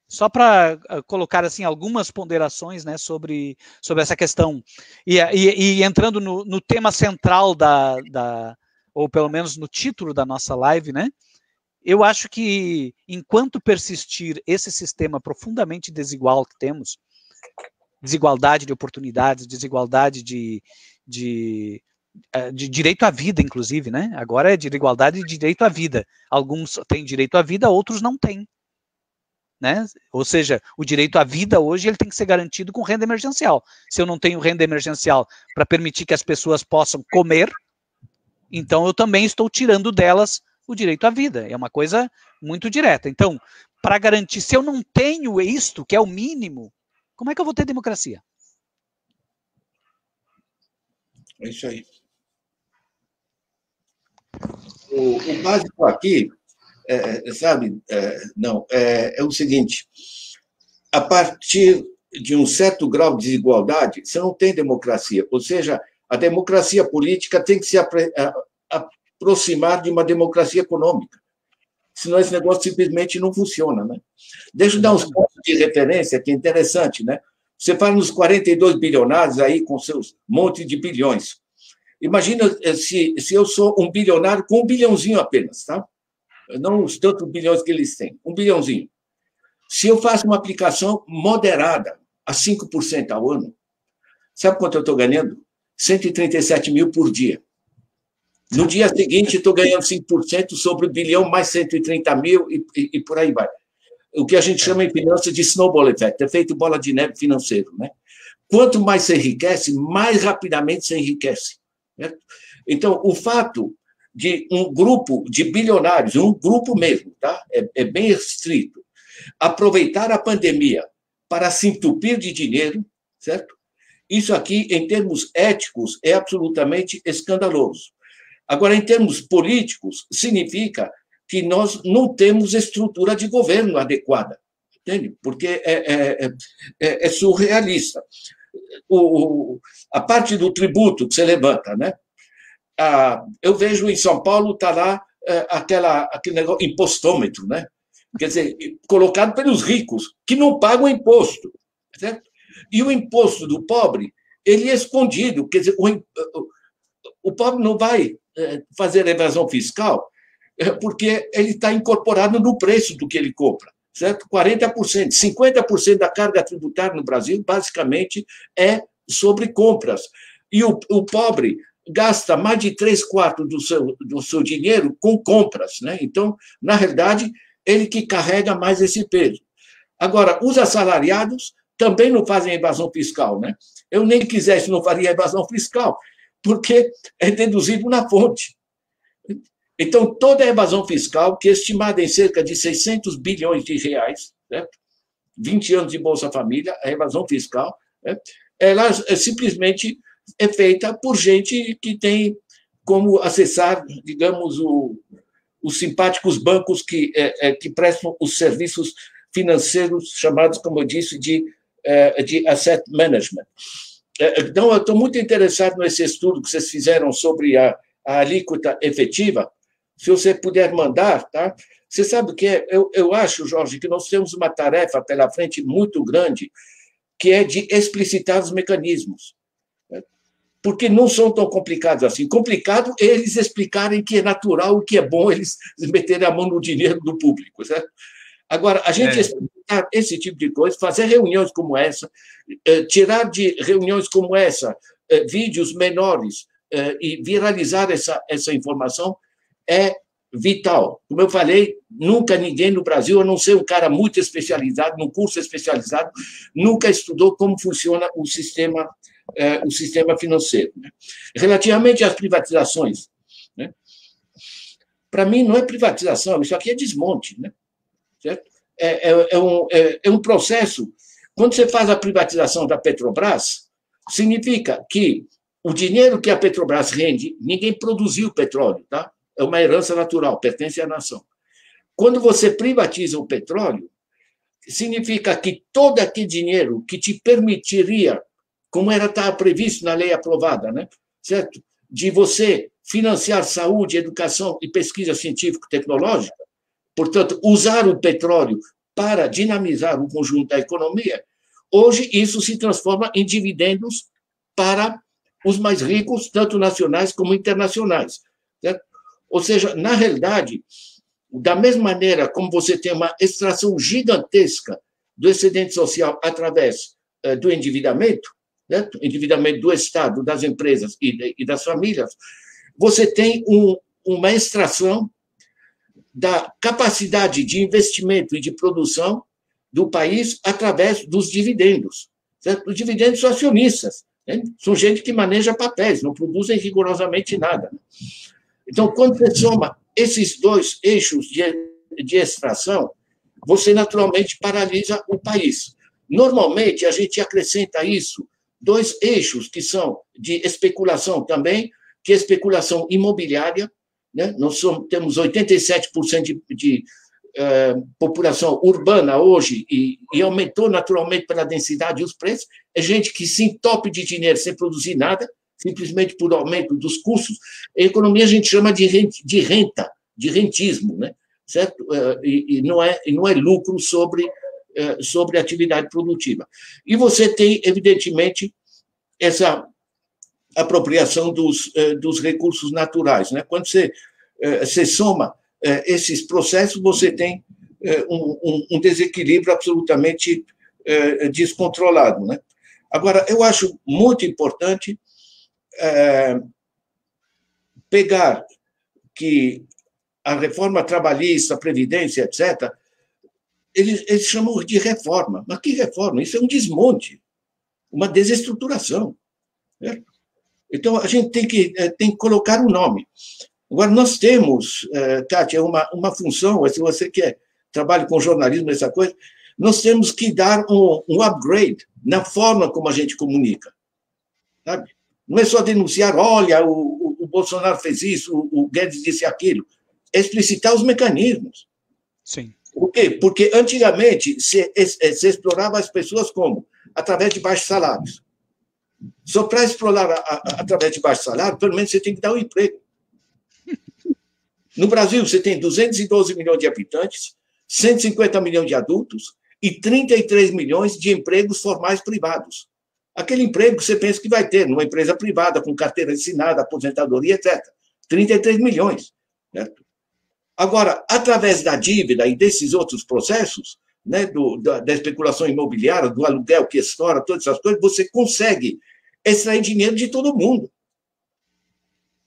só para colocar assim algumas ponderações, né, sobre essa questão. E entrando no tema central ou pelo menos no título da nossa live, né, eu acho que enquanto persistir esse sistema profundamente desigual que temos, desigualdade de oportunidades, desigualdade de direito à vida, inclusive, né? Agora é de igualdade de direito à vida. Alguns têm direito à vida, outros não têm, né? Ou seja, o direito à vida hoje ele tem que ser garantido com renda emergencial. Se eu não tenho renda emergencial para permitir que as pessoas possam comer, então eu também estou tirando delas o direito à vida. É uma coisa muito direta. Então, para garantir, se eu não tenho isto, que é o mínimo, como é que eu vou ter democracia? É isso aí. O básico aqui, sabe, é o seguinte: a partir de um certo grau de desigualdade, você não tem democracia. Ou seja, a democracia política tem que se aproximar de uma democracia econômica. Senão esse negócio simplesmente não funciona, né? Deixa eu dar uns pontos de referência, que é interessante, né? Você fala nos 42 bilionários aí com seus montes de bilhões. Imagina se eu sou um bilionário com 1 bilhãozinho apenas, tá? Não os tantos bilhões que eles têm, 1 bilhãozinho. Se eu faço uma aplicação moderada, a 5% ao ano, sabe quanto eu estou ganhando? 137 mil por dia. No dia seguinte, estou ganhando 5% sobre o bilhão mais 130 mil e por aí vai. O que a gente chama em finanças de snowball effect, efeito bola de neve financeiro, né? Quanto mais você enriquece, mais rapidamente você enriquece. Certo? Então, o fato de um grupo de bilionários, um grupo mesmo, tá? É bem restrito, aproveitar a pandemia para se entupir de dinheiro, certo? Isso aqui, em termos éticos, é absolutamente escandaloso. Agora, em termos políticos, significa que nós não temos estrutura de governo adequada, entende? Porque é surrealista. A parte do tributo que você levanta, né? Eu vejo em São Paulo, está lá aquele negócio, impostômetro, né? Quer dizer, colocado pelos ricos, que não pagam imposto, certo? E o imposto do pobre, ele é escondido, quer dizer, o pobre não vai fazer evasão fiscal porque ele está incorporado no preço do que ele compra, certo? 40%, 50% da carga tributária no Brasil, basicamente, é sobre compras. E o pobre gasta mais de 3/4 do seu dinheiro com compras, né? Então, na realidade, ele que carrega mais esse peso. Agora, os assalariados também não fazem evasão fiscal, né? Eu nem quisesse, não faria evasão fiscal, porque é deduzido na fonte. Então, toda a evasão fiscal, que é estimada em cerca de 600 bilhões de reais, certo? 20 anos de Bolsa Família, a evasão fiscal, né? Ela simplesmente é feita por gente que tem como acessar, digamos, os simpáticos bancos que prestam os serviços financeiros chamados, como eu disse, de asset management. Então, eu estou muito interessado nesse estudo que vocês fizeram sobre a alíquota efetiva. Se você puder mandar, tá? Você sabe o que é? Eu acho, Jorge, que nós temos uma tarefa pela frente muito grande, que é de explicitar os mecanismos. Né? Porque não são tão complicados assim. Complicado é eles explicarem que é natural, o que é bom, eles meterem a mão no dinheiro do público, certo? Agora, a gente explicar esse tipo de coisa, fazer reuniões como essa, tirar de reuniões como essa vídeos menores e viralizar essa informação é vital. Como eu falei, nunca ninguém no Brasil, a não ser um cara muito especializado, num curso especializado, nunca estudou como funciona o sistema financeiro. Né? Relativamente às privatizações, né? Para mim não é privatização, isso aqui é desmonte. Né? Certo? É um processo. Quando você faz a privatização da Petrobras, significa que o dinheiro que a Petrobras rende, ninguém produziu petróleo, tá? É uma herança natural, pertence à nação. Quando você privatiza o petróleo, significa que todo aquele dinheiro que te permitiria, como estava previsto na lei aprovada, né, certo? De você financiar saúde, educação e pesquisa científico-tecnológica, portanto, usar o petróleo para dinamizar o conjunto da economia, hoje isso se transforma em dividendos para os mais ricos, tanto nacionais como internacionais. Certo? Ou seja, na realidade, da mesma maneira como você tem uma extração gigantesca do excedente social através do endividamento, certo? Endividamento do Estado, das empresas e das famílias, você tem uma extração da capacidade de investimento e de produção do país através dos dividendos. Certo? Os dividendos são acionistas, né? São gente que maneja papéis, não produzem rigorosamente nada. Então, quando você soma esses dois eixos de extração, você naturalmente paralisa o país. Normalmente, a gente acrescenta isso dois eixos que são de especulação também, que é a especulação imobiliária, né? Nós temos 87% de população urbana hoje e aumentou naturalmente pela densidade e os preços. É gente que se entope de dinheiro sem produzir nada, simplesmente por aumento dos custos. A economia a gente chama de renta, de rentismo, né? Certo? E não é lucro sobre a atividade produtiva. E você tem, evidentemente, essa apropriação dos recursos naturais. Né? Quando você soma esses processos, você tem um desequilíbrio absolutamente descontrolado. Né? Agora, eu acho muito importante pegar que a reforma trabalhista, a Previdência, etc., eles chamam de reforma. Mas que reforma? Isso é um desmonte, uma desestruturação. Certo? Então, a gente tem que colocar um nome. Agora, nós temos, Kátia, uma função, se você quer trabalho com jornalismo, essa coisa, nós temos que dar um upgrade na forma como a gente comunica. Sabe? Não é só denunciar, olha, o Bolsonaro fez isso, o Guedes disse aquilo. É explicitar os mecanismos. Sim. Por quê? Porque antigamente se explorava as pessoas como? Através de baixos salários. Só para explorar através de baixo salário, pelo menos você tem que dar um emprego. No Brasil, você tem 212 milhões de habitantes, 150 milhões de adultos e 33 milhões de empregos formais privados. Aquele emprego que você pensa que vai ter numa empresa privada, com carteira assinada, aposentadoria, etc. 33 milhões. Certo? Agora, através da dívida e desses outros processos, né, da especulação imobiliária, do aluguel que estoura, todas essas coisas, você consegue extrair dinheiro de todo mundo.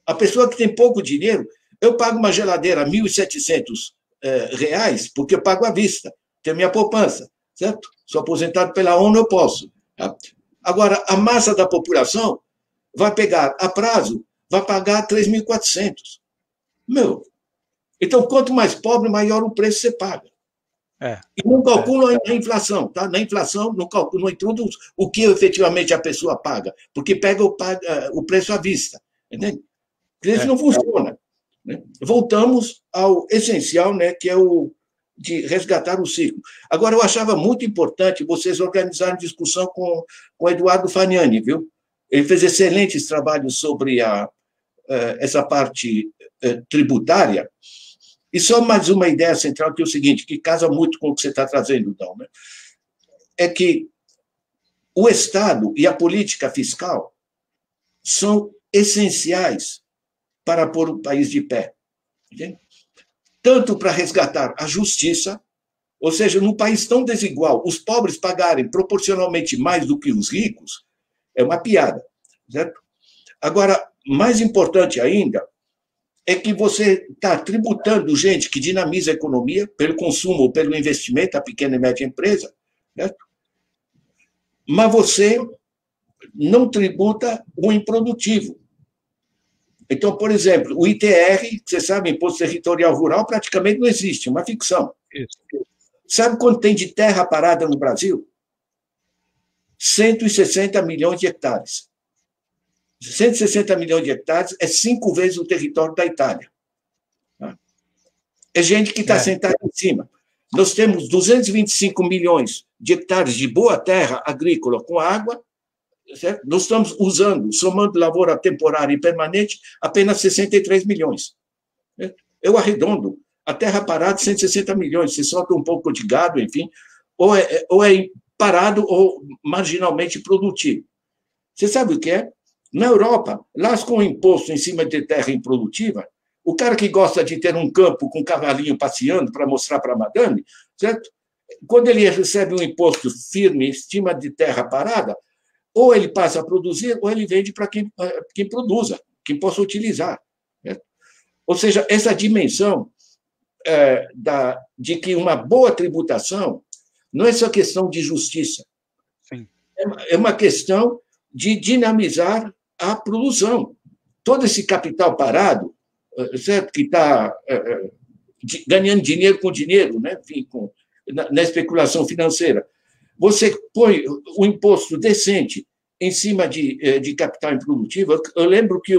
A pessoa que tem pouco dinheiro, eu pago uma geladeira R$ 1.700, porque eu pago à vista, tenho minha poupança, certo? Sou aposentado pela ONU, eu posso. Tá? Agora, a massa da população vai pegar a prazo, vai pagar 3.400. Meu, então, quanto mais pobre, maior o preço você paga. E não calculam a inflação, tá? Na inflação, não introduz o que efetivamente a pessoa paga, porque pega o preço à vista. Entende? Isso não funciona. Né? Voltamos ao essencial, né, que é o de resgatar o ciclo. Agora, eu achava muito importante vocês organizarem discussão com o Eduardo Fagnani, viu? Ele fez excelentes trabalhos sobre essa parte tributária. E só mais uma ideia central, que é o seguinte, que casa muito com o que você está trazendo, então, né? É que o Estado e a política fiscal são essenciais para pôr o país de pé. Entende? Tanto para resgatar a justiça, ou seja, num país tão desigual, os pobres pagarem proporcionalmente mais do que os ricos, é uma piada, certo? Agora, mais importante ainda é que você está tributando gente que dinamiza a economia pelo consumo ou pelo investimento, a pequena e média empresa, certo? Mas você não tributa o improdutivo. Então, por exemplo, o ITR, você sabe, Imposto Territorial Rural, praticamente não existe, é uma ficção. Sabe quanto tem de terra parada no Brasil? 160 milhões de hectares. 160 milhões de hectares é 5 vezes o território da Itália. É gente que está sentada em cima. Nós temos 225 milhões de hectares de boa terra agrícola com água, certo? Nós estamos usando, somando lavoura temporária e permanente, apenas 63 milhões. Certo? Eu arredondo. A terra parada, 160 milhões. Se solta um pouco de gado, enfim, ou é parado ou marginalmente produtivo. Você sabe o que é? Na Europa, lá com o imposto em cima de terra improdutiva, o cara que gosta de ter um campo com um cavalinho passeando para mostrar para a madame, certo? Quando ele recebe um imposto firme em cima de terra parada, ou ele passa a produzir, ou ele vende para quem produza, quem possa utilizar. Certo? Ou seja, essa dimensão de que uma boa tributação não é só questão de justiça. Sim. É uma questão de dinamizar a produção. Todo esse capital parado, certo? Que está ganhando dinheiro com dinheiro, né? Enfim, na especulação financeira. Você põe o imposto decente em cima de capital improdutivo. Eu lembro que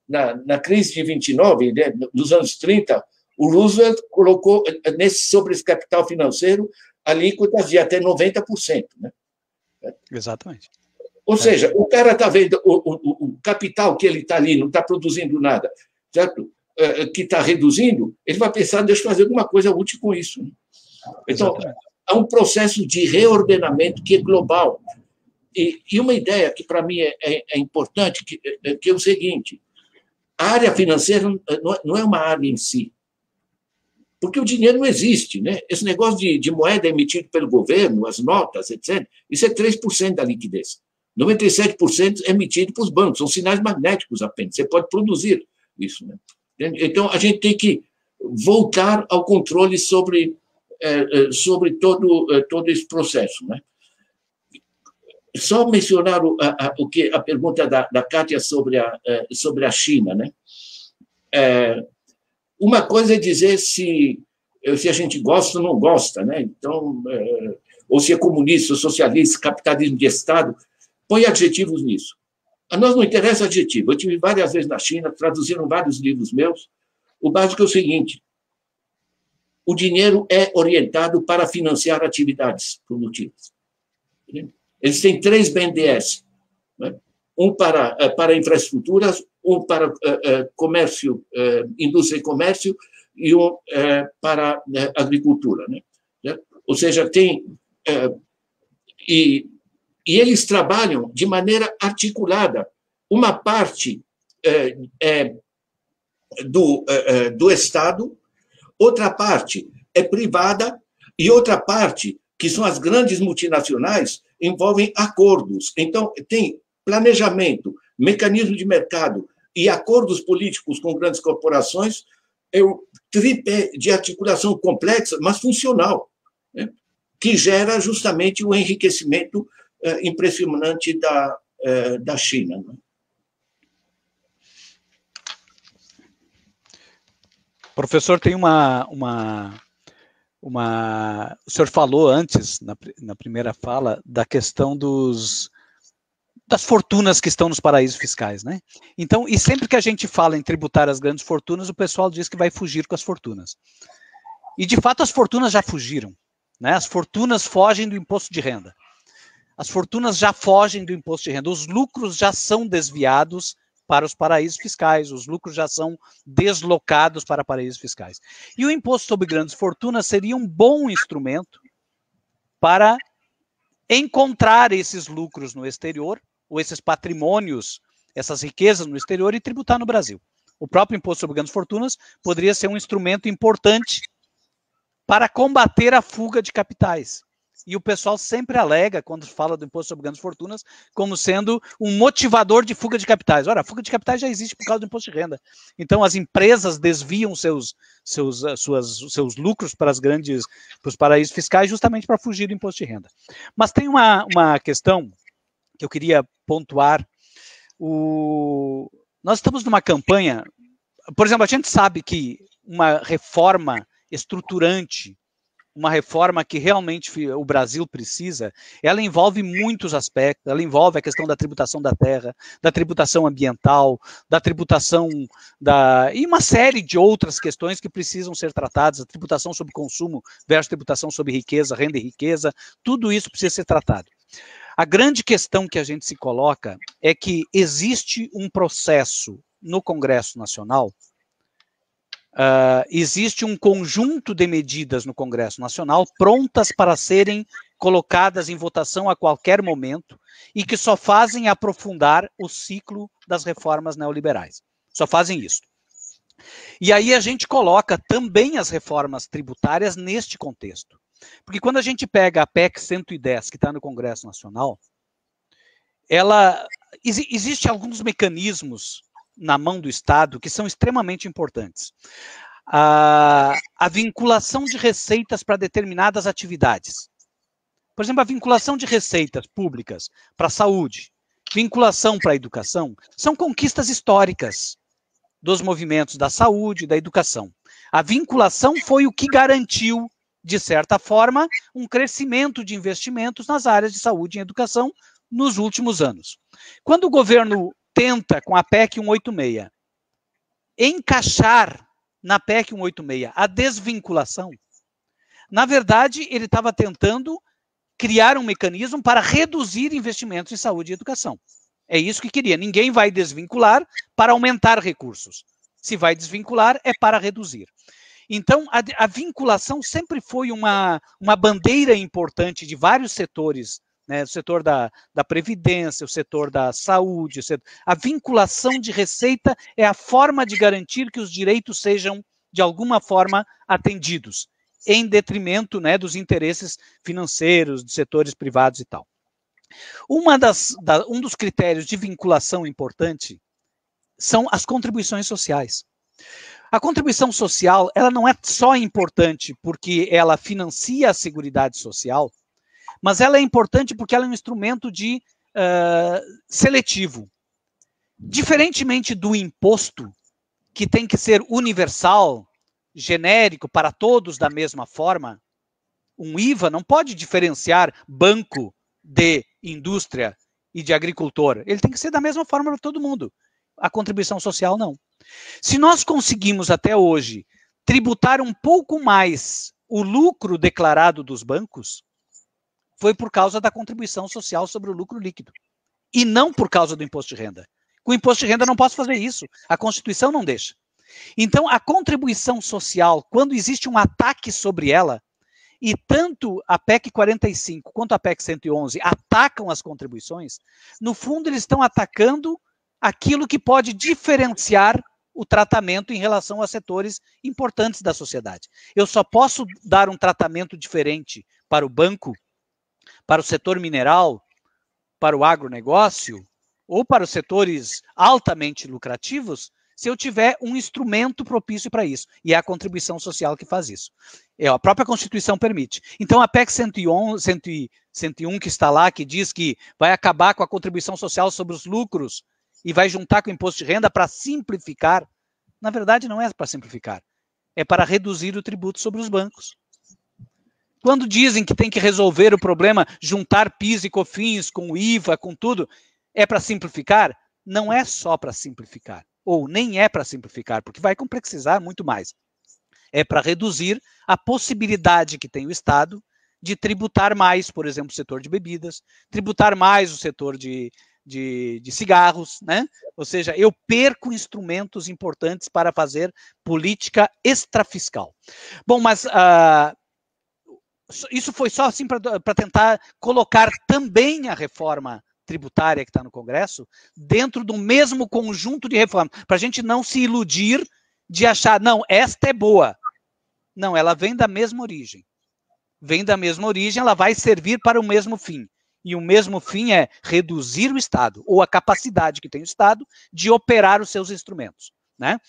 na crise de 29, né, nos anos 30, o Roosevelt colocou sobre esse capital financeiro alíquotas de até 90%. Né? Exatamente. Ou seja, o cara está vendo o capital que ele está ali, não está produzindo nada, certo? Que está reduzindo, ele vai pensar, deixa eu fazer alguma coisa útil com isso. Né? Então, há um processo de reordenamento que é global. E uma ideia que, para mim, é importante, que é o seguinte: a área financeira não é uma área em si, porque o dinheiro não existe. Né? Esse negócio de moeda emitido pelo governo, as notas, etc., isso é 3% da liquidez. 97% é emitido para os bancos, são sinais magnéticos apenas, você pode produzir isso. Né? Então, a gente tem que voltar ao controle sobre todo esse processo. Né? Só mencionar a pergunta da Kátia sobre a China. Né? Uma coisa é dizer se a gente gosta ou não gosta, né? Então, ou se é comunista, socialista, capitalismo de Estado, põe adjetivos nisso. A nós não interessa adjetivo. Eu tive várias vezes na China, traduziram vários livros meus. O básico é o seguinte: o dinheiro é orientado para financiar atividades produtivas. Eles têm 3 BNDES, né? Um para infraestruturas, um para comércio, indústria e comércio, e um para agricultura. Né? Ou seja, tem... E eles trabalham de maneira articulada. Uma parte é do Estado, outra parte é privada, e outra parte, que são as grandes multinacionais, envolvem acordos. Então, tem planejamento, mecanismo de mercado e acordos políticos com grandes corporações, é um tripé de articulação complexa, mas funcional, né? Que gera justamente o enriquecimento impressionante da China. Né? Professor, tem o senhor falou antes, na primeira fala, da questão das fortunas que estão nos paraísos fiscais, né? Então, e sempre que a gente fala em tributar as grandes fortunas, o pessoal diz que vai fugir com as fortunas. E, de fato, as fortunas já fugiram, né? As fortunas fogem do imposto de renda. As fortunas já fogem do imposto de renda. Os lucros já são desviados para os paraísos fiscais, os lucros já são deslocados para paraísos fiscais. E o imposto sobre grandes fortunas seria um bom instrumento para encontrar esses lucros no exterior, ou esses patrimônios, essas riquezas no exterior e tributar no Brasil. O próprio imposto sobre grandes fortunas poderia ser um instrumento importante para combater a fuga de capitais. E o pessoal sempre alega, quando fala do imposto sobre grandes fortunas, como sendo um motivador de fuga de capitais. Ora, a fuga de capitais já existe por causa do imposto de renda. Então, as empresas desviam seus lucros para os paraísos fiscais justamente para fugir do imposto de renda. Mas tem uma questão que eu queria pontuar. Nós estamos numa campanha, por exemplo, a gente sabe que uma reforma estruturante, uma reforma que realmente o Brasil precisa, ela envolve muitos aspectos, ela envolve a questão da tributação da terra, da tributação ambiental, da tributação e uma série de outras questões que precisam ser tratadas, a tributação sobre consumo versus tributação sobre riqueza, renda e riqueza, tudo isso precisa ser tratado. A grande questão que a gente se coloca é que existe um processo no Congresso Nacional, existe um conjunto de medidas no Congresso Nacional prontas para serem colocadas em votação a qualquer momento e que só fazem aprofundar o ciclo das reformas neoliberais. Só fazem isso. E aí a gente coloca também as reformas tributárias neste contexto. Porque quando a gente pega a PEC 110, que está no Congresso Nacional, existe alguns mecanismos na mão do Estado que são extremamente importantes. A vinculação de receitas para determinadas atividades. Por exemplo, a vinculação de receitas públicas para a saúde, vinculação para a educação, são conquistas históricas dos movimentos da saúde e da educação. A vinculação foi o que garantiu, de certa forma, um crescimento de investimentos nas áreas de saúde e educação nos últimos anos. Quando o governo tenta, com a PEC 186, encaixar na PEC 186 a desvinculação, na verdade, ele estava tentando criar um mecanismo para reduzir investimentos em saúde e educação. É isso que queria. Ninguém vai desvincular para aumentar recursos. Se vai desvincular, é para reduzir. Então, a vinculação sempre foi uma bandeira importante de vários setores, né, o setor da previdência, o setor da saúde. A vinculação de receita é a forma de garantir que os direitos sejam, de alguma forma, atendidos, em detrimento, né, dos interesses financeiros, dos setores privados e tal. Um dos critérios de vinculação importante são as contribuições sociais. A contribuição social, ela não é só importante porque ela financia a Seguridade Social, mas ela é importante porque ela é um instrumento de seletivo. Diferentemente do imposto, que tem que ser universal, genérico, para todos da mesma forma, um IVA não pode diferenciar banco de indústria e de agricultor. Ele tem que ser da mesma forma para todo mundo. A contribuição social, não. Se nós conseguimos até hoje tributar um pouco mais o lucro declarado dos bancos, foi por causa da contribuição social sobre o lucro líquido. E não por causa do imposto de renda. Com o imposto de renda eu não posso fazer isso. A Constituição não deixa. Então, a contribuição social, quando existe um ataque sobre ela, e tanto a PEC 45 quanto a PEC 111 atacam as contribuições, no fundo eles estão atacando aquilo que pode diferenciar o tratamento em relação a setores importantes da sociedade. Eu só posso dar um tratamento diferente para o banco, para o setor mineral, para o agronegócio, ou para os setores altamente lucrativos, se eu tiver um instrumento propício para isso. E é a contribuição social que faz isso. A própria Constituição permite. Então, a PEC 101 que está lá, que diz que vai acabar com a contribuição social sobre os lucros e vai juntar com o imposto de renda para simplificar, na verdade não é para simplificar, é para reduzir o tributo sobre os bancos. Quando dizem que tem que resolver o problema, juntar PIS e COFINS com o IVA, com tudo, é para simplificar? Não é só para simplificar, ou nem é para simplificar, porque vai complexizar muito mais. É para reduzir a possibilidade que tem o Estado de tributar mais, por exemplo, o setor de bebidas, tributar mais o setor de cigarros, né? Ou seja, eu perco instrumentos importantes para fazer política extrafiscal. Bom, mas isso foi só assim para tentar colocar também a reforma tributária que está no Congresso dentro do mesmo conjunto de reformas, para a gente não se iludir de achar, não, esta é boa. Não, ela vem da mesma origem. vem da mesma origem, ela vai servir para o mesmo fim. E o mesmo fim é reduzir o Estado, ou a capacidade que tem o Estado de operar os seus instrumentos, né?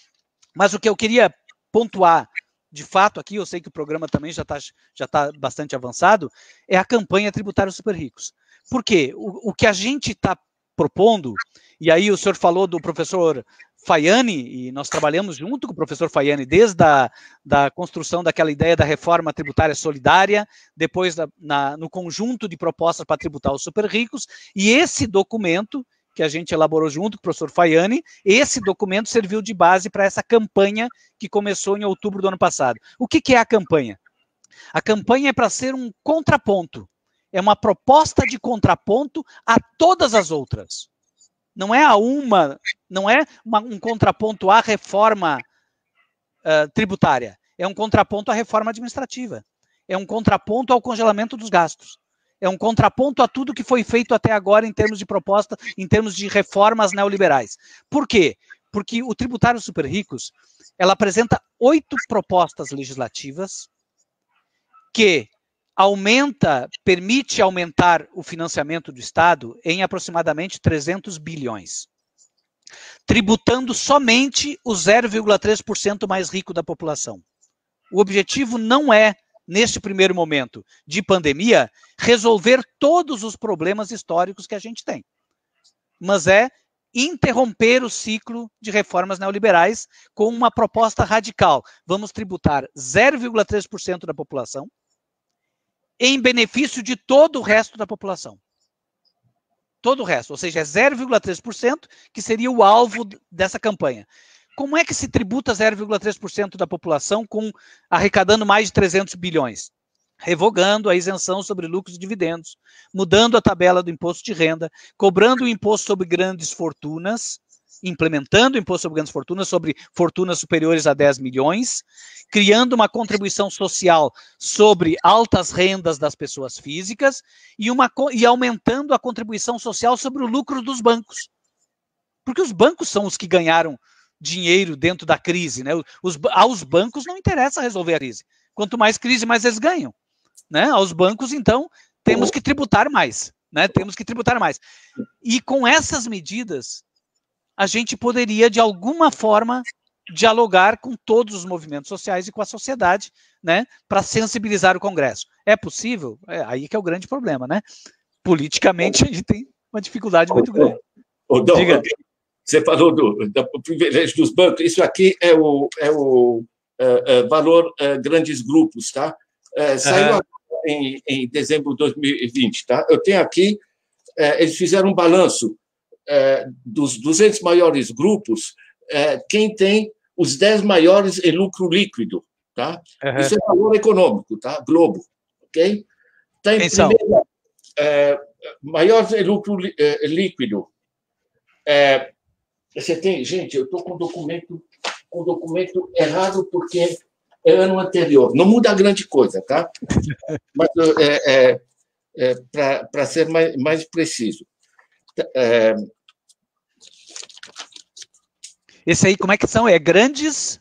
Mas o que eu queria pontuar, de fato, aqui, eu sei que o programa também já tá bastante avançado, é a campanha tributária super ricos. Por quê? O que a gente está propondo, e aí o senhor falou do professor Faiani, e nós trabalhamos junto com o professor Faiani desde da construção daquela ideia da reforma tributária solidária, depois no conjunto de propostas para tributar os super ricos, e esse documento que a gente elaborou junto com o professor Faiani, esse documento serviu de base para essa campanha que começou em outubro do ano passado. O que é a campanha? A campanha é para ser um contraponto, é uma proposta de contraponto a todas as outras. Não é um contraponto à reforma tributária, é um contraponto à reforma administrativa, é um contraponto ao congelamento dos gastos, é um contraponto a tudo que foi feito até agora em termos de proposta, em termos de reformas neoliberais. Por quê? Porque o tributário super ricos, ela apresenta 8 propostas legislativas que permite aumentar o financiamento do Estado em aproximadamente 300 bilhões, tributando somente o 0,3% mais rico da população. O objetivo não é, neste primeiro momento de pandemia, resolver todos os problemas históricos que a gente tem, mas é interromper o ciclo de reformas neoliberais com uma proposta radical. Vamos tributar 0,3% da população em benefício de todo o resto da população. Todo o resto, ou seja, é 0,3% que seria o alvo dessa campanha. Como é que se tributa 0,3% da população arrecadando mais de 300 bilhões? Revogando a isenção sobre lucros e dividendos, mudando a tabela do imposto de renda, cobrando o imposto sobre grandes fortunas, implementando o imposto sobre grandes fortunas, sobre fortunas superiores a 10 milhões, criando uma contribuição social sobre altas rendas das pessoas físicas e aumentando a contribuição social sobre o lucro dos bancos. Porque os bancos são os que ganharam dinheiro dentro da crise, né? Aos bancos não interessa resolver a crise. Quanto mais crise, mais eles ganham, né? Aos bancos, então, temos que tributar mais, né? Temos que tributar mais. E com essas medidas, a gente poderia, de alguma forma, dialogar com todos os movimentos sociais e com a sociedade, né? Para sensibilizar o Congresso. É possível? É aí que é o grande problema, né? Politicamente, a gente tem uma dificuldade muito grande. Diga. Você falou do privilégio dos bancos. Isso aqui é o valor grandes grupos, tá? Saiu em dezembro de 2020, tá? Eu tenho aqui, eles fizeram um balanço dos 200 maiores grupos, quem tem os 10 maiores em lucro líquido, tá? Isso é valor econômico, tá? Globo, ok? Tá em primeiro, maiores em lucro líquido. Você tem, gente, eu estou com o documento errado porque é ano anterior. Não muda grande coisa, tá? Mas para ser mais preciso. Esse aí, como é que são? É grandes?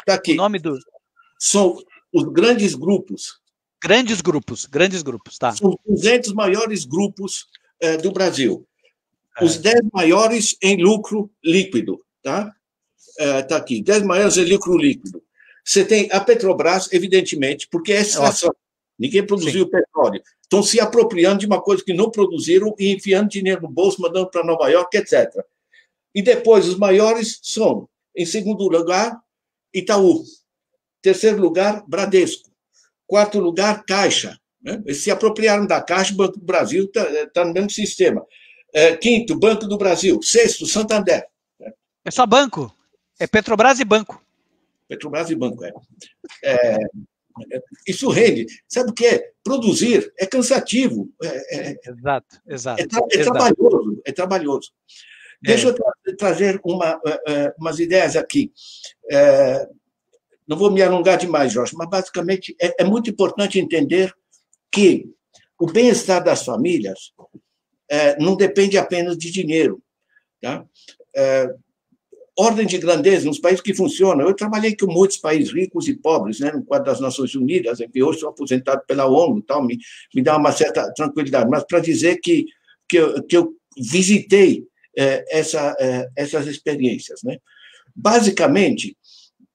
Tá aqui. O nome do... São os grandes grupos. Grandes grupos, tá. São os 200 maiores grupos do Brasil. Os 10 maiores em lucro líquido, tá? Tá aqui, 10 maiores em lucro líquido. Você tem a Petrobras, evidentemente, porque é extração. Ninguém produziu petróleo. Estão se apropriando de uma coisa que não produziram e enfiando dinheiro no bolso, mandando para Nova York, etc. E depois, os maiores são, em segundo lugar, Itaú. Terceiro lugar, Bradesco. Quarto lugar, Caixa. Né? Eles se apropriaram da Caixa, o Banco do Brasil está no mesmo sistema. Quinto, Banco do Brasil. Sexto, Santander. É só banco. É Petrobras e banco. Petrobras e banco, isso rende. Sabe o que é? Produzir é cansativo. Exato. Trabalhoso. É trabalhoso. Deixa eu trazer umas ideias aqui. Não vou me alongar demais, Jorge, mas, basicamente, é muito importante entender que o bem-estar das famílias não depende apenas de dinheiro. Tá? ordem de grandeza, nos países que funcionam. Eu trabalhei com muitos países ricos e pobres, né, no quadro das Nações Unidas, enfim, hoje sou aposentado pela ONU, tal, me dá uma certa tranquilidade, mas para dizer que eu visitei essas experiências, né? Basicamente,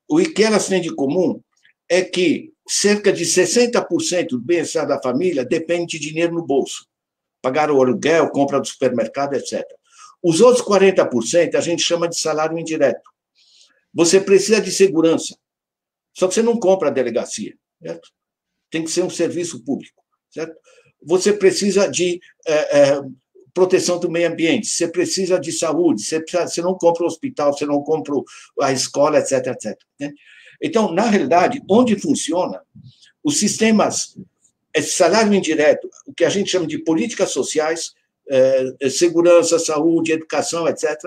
o que elas têm de comum é que cerca de 60% do bem-estar da família depende de dinheiro no bolso. Pagar o aluguel, compra do supermercado, etc. Os outros 40% a gente chama de salário indireto. Você precisa de segurança, só que você não compra a delegacia, certo? Tem que ser um serviço público, certo? Você precisa de proteção do meio ambiente, você precisa de saúde, você não compra o hospital, você não compra a escola, etc, etc. Né? Então, na realidade, onde funciona, os sistemas, esse salário indireto, o que a gente chama de políticas sociais, segurança, saúde, educação, etc.,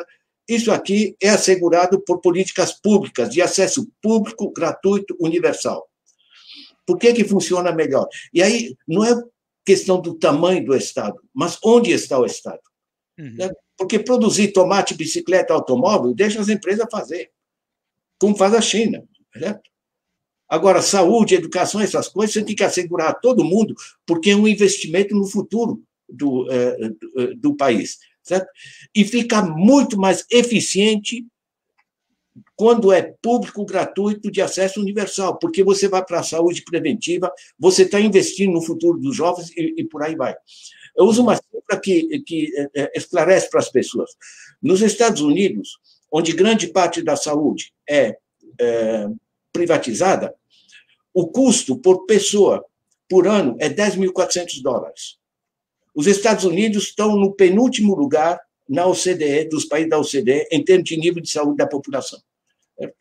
isso aqui é assegurado por políticas públicas, de acesso público, gratuito, universal. Por que funciona melhor? E aí, não é questão do tamanho do Estado, mas onde está o Estado. Uhum. Porque produzir tomate, bicicleta, automóvel, deixa as empresas fazer, como faz a China. Certo? Agora, saúde, educação, essas coisas, você tem que assegurar a todo mundo, porque é um investimento no futuro do país. Certo? E fica muito mais eficiente quando é público, gratuito, de acesso universal, porque você vai para a saúde preventiva, você está investindo no futuro dos jovens e por aí vai. Eu uso uma cifra que esclarece para as pessoas. Nos Estados Unidos, onde grande parte da saúde é privatizada, o custo por pessoa por ano é $10.400. Os Estados Unidos estão no penúltimo lugar na OCDE, dos países da OCDE, em termos de nível de saúde da população. Certo?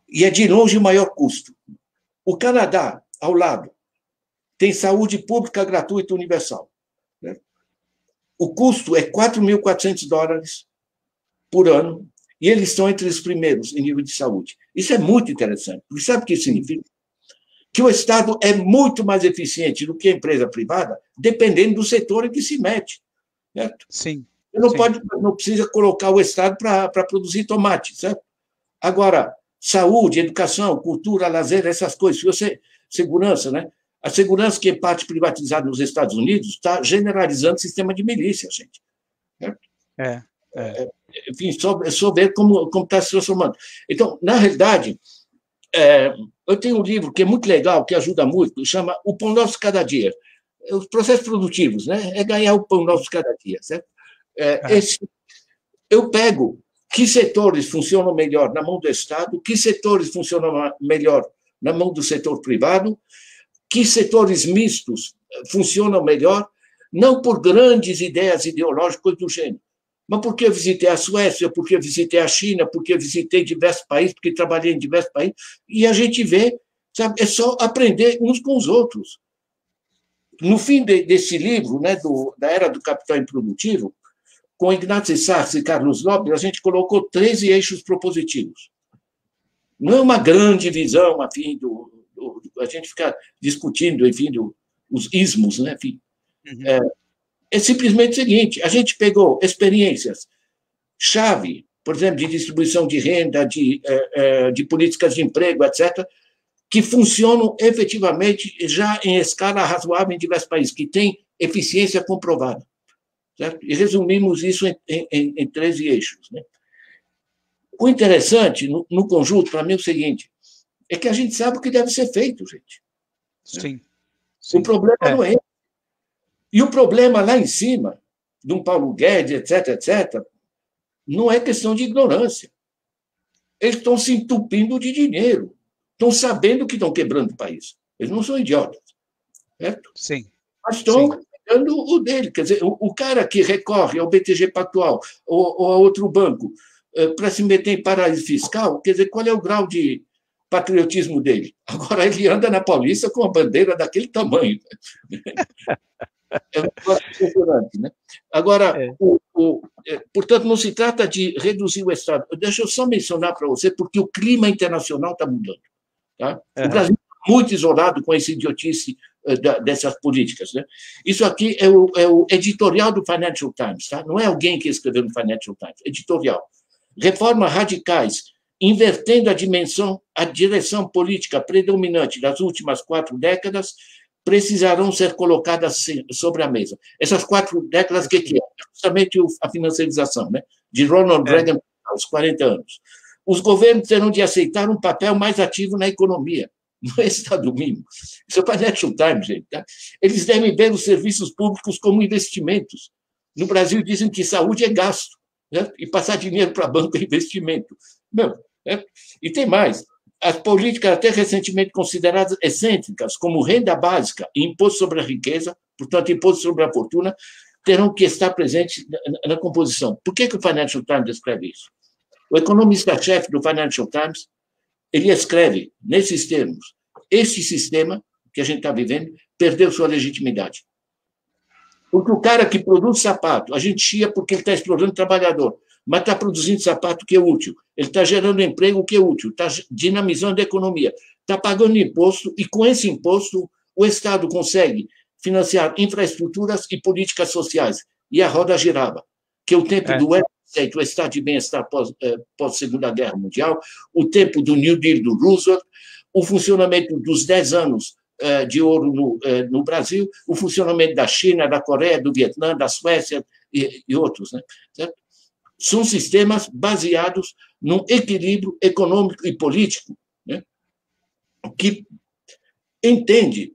E é de longe o maior custo. O Canadá, ao lado, tem saúde pública gratuita universal. Certo? O custo é $4.400 por ano, e eles estão entre os primeiros em nível de saúde. Isso é muito interessante. Porque sabe o que isso significa? Que o Estado é muito mais eficiente do que a empresa privada, dependendo do setor em que se mete. Certo? Sim. Você não precisa colocar o Estado para produzir tomate, certo? Agora, saúde, educação, cultura, lazer, essas coisas, segurança, né? A segurança que é parte privatizada nos Estados Unidos está generalizando o sistema de milícia, gente. Certo? Enfim, só ver como está se transformando. Então, na realidade, eu tenho um livro que é muito legal, que ajuda muito, chama O Pão Nosso Cada Dia. Os processos produtivos, né? É ganhar o pão nosso cada dia, certo? Eu pego que setores funcionam melhor na mão do Estado, que setores funcionam melhor na mão do setor privado, que setores mistos funcionam melhor, não por grandes ideias ideológicas do gênero, mas porque eu visitei a Suécia, porque eu visitei a China, porque eu visitei diversos países, porque trabalhei em diversos países, e a gente vê, sabe, é só aprender uns com os outros. No fim desse livro, né, da Era do Capital Improdutivo, com Ignacio Sarce e Carlos Lopes, a gente colocou 13 eixos propositivos. Não é uma grande visão, enfim, a gente fica discutindo, enfim, os ismos, né, enfim. Uhum. É simplesmente o seguinte, a gente pegou experiências chave, por exemplo, de distribuição de renda, de políticas de emprego, etc., que funcionam efetivamente já em escala razoável em diversos países, que têm eficiência comprovada. Certo? E resumimos isso em 13 eixos. Né? O interessante, no conjunto, para mim, é o seguinte, é que a gente sabe o que deve ser feito, gente. Sim. O problema não é. E o problema lá em cima, de um Paulo Guedes, etc., etc., não é questão de ignorância. Eles estão se entupindo de dinheiro. Estão sabendo que estão quebrando o país. Eles não são idiotas. Certo? Sim. Mas estão pegando o dele. Quer dizer, o cara que recorre ao BTG Pactual ou a outro banco para se meter em paraíso fiscal, quer dizer, qual é o grau de patriotismo dele? Agora ele anda na Paulista com a bandeira daquele tamanho. É impressionante, né? Agora, portanto, não se trata de reduzir o Estado. Deixa eu só mencionar para você, porque o clima internacional está mudando. Tá? O Brasil está muito isolado com esse idiotice dessas políticas. Né? Isso aqui é o editorial do Financial Times, tá? Não é alguém que escreveu no Financial Times, editorial. Reformas radicais, invertendo a direção política predominante das últimas 4 décadas, precisarão ser colocadas sobre a mesa. Essas 4 décadas, que é? Justamente a financiarização, né? De Ronald Reagan aos 40 anos. Os governos terão de aceitar um papel mais ativo na economia, no Estado mínimo. Isso é Financial Times, gente. Tá? Eles devem ver os serviços públicos como investimentos. No Brasil, dizem que saúde é gasto, né? E passar dinheiro para banco é investimento. Não, né? E tem mais. As políticas até recentemente consideradas excêntricas, como renda básica e imposto sobre a riqueza, portanto, imposto sobre a fortuna, terão que estar presentes na composição. Por que o Financial Times escreve isso? O economista-chefe do Financial Times, ele escreve, nesses termos, esse sistema que a gente está vivendo perdeu sua legitimidade. Porque o cara que produz sapato, a gente chia porque ele está explorando o trabalhador, mas está produzindo sapato que é útil, ele está gerando emprego que é útil, está dinamizando a economia, está pagando imposto, e com esse imposto o Estado consegue financiar infraestruturas e políticas sociais, e a roda girava, que é o tempo do o Estado de Bem-Estar pós-Segunda Guerra Mundial, o tempo do New Deal do Roosevelt, o funcionamento dos 10 anos de ouro no Brasil, o funcionamento da China, da Coreia, do Vietnã, da Suécia e outros. Né? Certo? São sistemas baseados num equilíbrio econômico e político, né? Que entende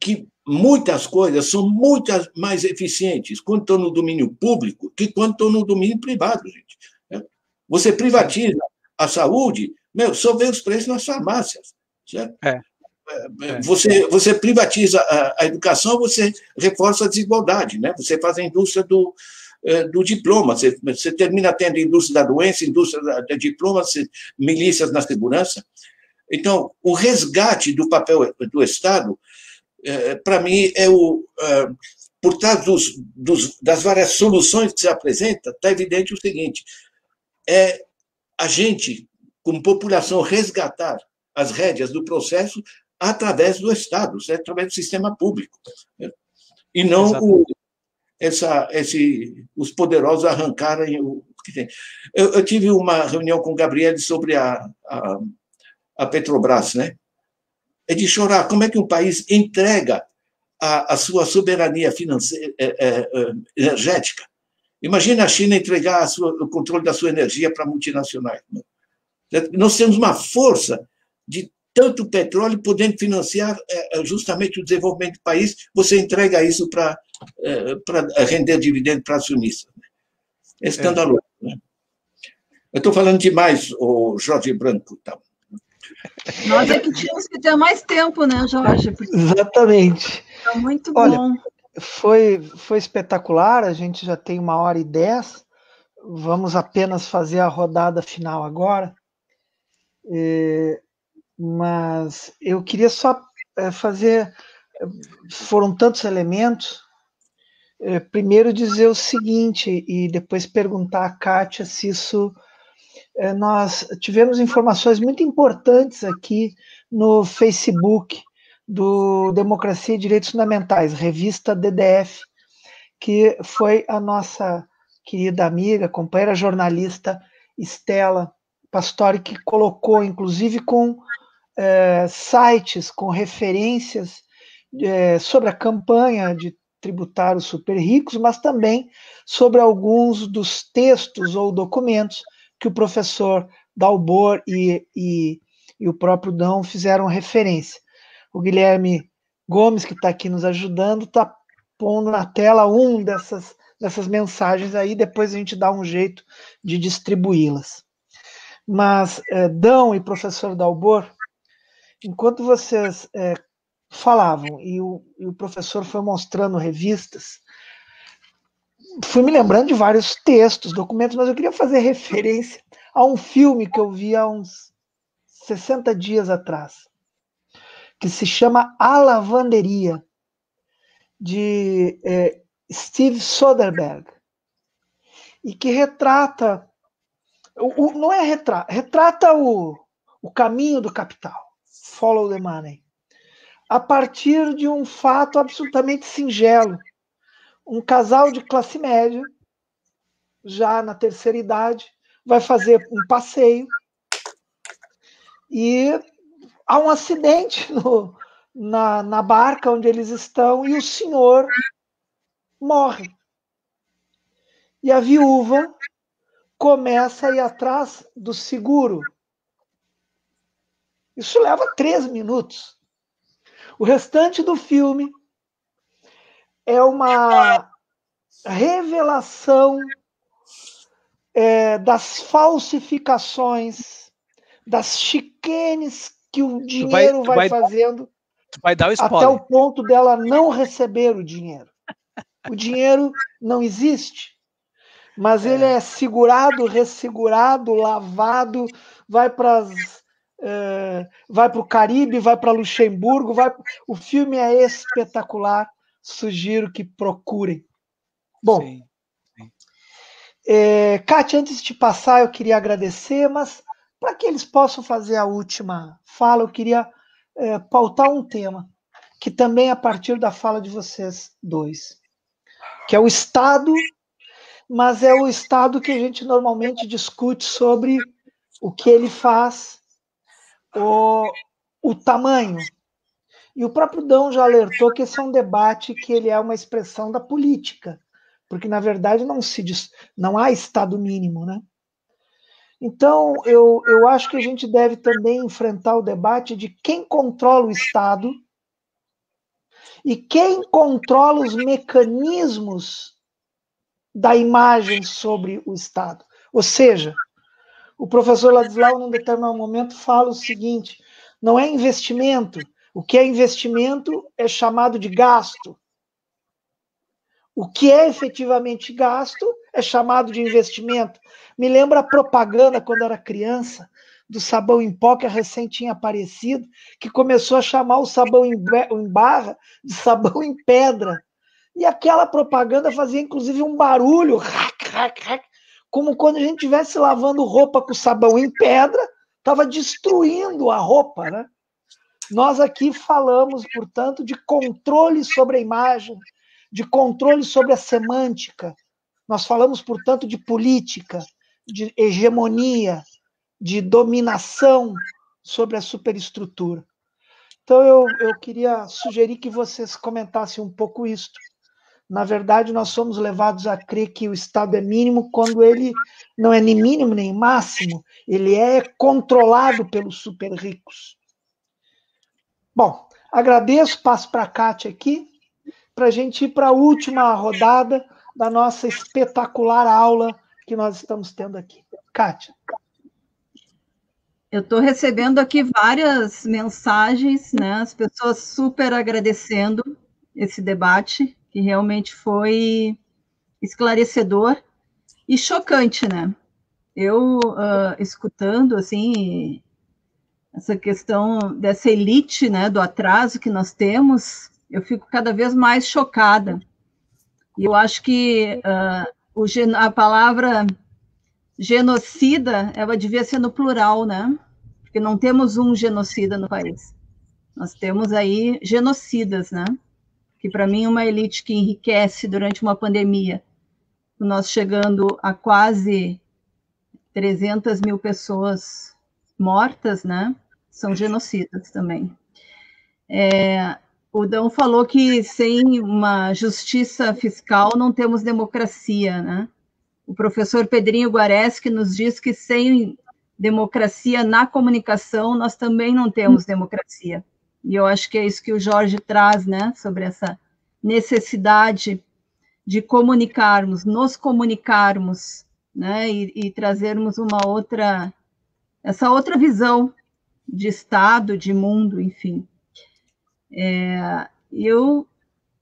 que muitas coisas são muito mais eficientes quando estão no domínio público que quando estão no domínio privado, gente. Né? Você privatiza a saúde, só vê os preços nas farmácias, certo? Você privatiza a educação, você reforça a desigualdade, né? Você faz a indústria do diploma, você termina tendo a indústria da doença, indústria da diploma, milícias na segurança. Então, o resgate do papel do Estado, para mim, por trás das várias soluções que se apresenta, está evidente o seguinte: é a gente, como população, resgatar as rédeas do processo através do Estado, através do sistema público, né? E não os poderosos arrancarem o que tem. Eu tive uma reunião com o Gabriel sobre a Petrobras, né? É de chorar. Como é que um país entrega a sua soberania financeira, energética? Imagina a China entregar o controle da sua energia para multinacionais. Nós temos uma força de tanto petróleo podendo financiar justamente o desenvolvimento do país. Você entrega isso para render dividendo para acionistas. É escandaloso. Né? Eu estou falando demais, o Jorge Branco. Tá? Nós é que tínhamos que ter mais tempo, né, Jorge? Exatamente. Tá muito Olha, bom. Foi espetacular, a gente já tem 1h10, vamos apenas fazer a rodada final agora, mas eu queria só fazer, foram tantos elementos, primeiro dizer o seguinte, e depois perguntar a Kátia se isso... Nós tivemos informações muito importantes aqui no Facebook do Democracia e Direitos Fundamentais, revista DDF, que foi a nossa querida amiga, companheira jornalista Estela Pastori, que colocou, inclusive, com sites, com referências sobre a campanha de tributar os super ricos, mas também sobre alguns dos textos ou documentos que o professor Dalbor e o próprio Dão fizeram referência. O Guilherme Gomes, que está aqui nos ajudando, está pondo na tela dessas mensagens aí, depois a gente dá um jeito de distribuí-las. Mas, Dão e professor Dalbor, enquanto vocês falavam e o professor foi mostrando revistas, fui me lembrando de vários textos, documentos, mas eu queria fazer referência a um filme que eu vi há uns 60 dias atrás, que se chama A Lavanderia, de Steve Soderbergh, e que retrata, retrata o caminho do capital, follow the money, a partir de um fato absolutamente singelo. Um casal de classe média, já na terceira idade, vai fazer um passeio e há um acidente na barca onde eles estão e o senhor morre. E a viúva começa a ir atrás do seguro. Isso leva 3 minutos. O restante do filme é uma revelação das falsificações, das chicanes que o dinheiro vai fazendo vai dar o spoiler. até o ponto dela não receber o dinheiro. O dinheiro não existe, mas ele é segurado, ressegurado, lavado, vai para o Caribe, vai para Luxemburgo, o filme é espetacular, sugiro que procurem. Bom, sim. Kátia, antes de passar, eu queria agradecer, mas para que eles possam fazer a última fala, eu queria pautar um tema, que também é a partir da fala de vocês dois, que é o Estado, mas é o Estado que a gente normalmente discute sobre o que ele faz, o tamanho. E o próprio Dão já alertou que esse é um debate que ele é uma expressão da política, porque, na verdade, não há Estado mínimo, né? Então, eu acho que a gente deve também enfrentar o debate de quem controla o Estado e quem controla os mecanismos da imagem sobre o Estado. Ou seja, o professor Ladislau, num determinado momento, fala o seguinte: não é investimento. O que é investimento é chamado de gasto. O que é efetivamente gasto é chamado de investimento. Me lembra a propaganda, quando eu era criança, do sabão em pó, que recém tinha aparecido, que começou a chamar o sabão em barra de sabão em pedra. E aquela propaganda fazia, inclusive, um barulho, como quando a gente estivesse lavando roupa com sabão em pedra, estava destruindo a roupa, né? Nós aqui falamos, portanto, de controle sobre a imagem, de controle sobre a semântica. Nós falamos, portanto, de política, de hegemonia, de dominação sobre a superestrutura. Então, eu queria sugerir que vocês comentassem um pouco isso. Na verdade, nós somos levados a crer que o Estado é mínimo quando ele não é nem mínimo nem máximo, ele é controlado pelos super ricos. Bom, agradeço, passo para a Kátia aqui, para a gente ir para a última rodada da nossa espetacular aula que nós estamos tendo aqui. Kátia. Eu estou recebendo aqui várias mensagens, né? As pessoas super agradecendo esse debate, que realmente foi esclarecedor e chocante, né? Eu, escutando, assim, essa questão dessa elite, né, do atraso que nós temos, eu fico cada vez mais chocada. E eu acho que a palavra genocida, ela devia ser no plural, né? Porque não temos um genocida no país. Nós temos aí genocidas, né? Que para mim é uma elite que enriquece durante uma pandemia. Nós chegando a quase 300 mil pessoas mortas, né? São genocidas também. O Dão falou que sem uma justiça fiscal não temos democracia, né? O professor Pedrinho Guareschi nos diz que sem democracia na comunicação nós também não temos democracia. E eu acho que é isso que o Jorge traz, né? Sobre essa necessidade de comunicarmos, nos comunicarmos, né? E trazermos essa outra visão de Estado, de mundo, enfim. Eu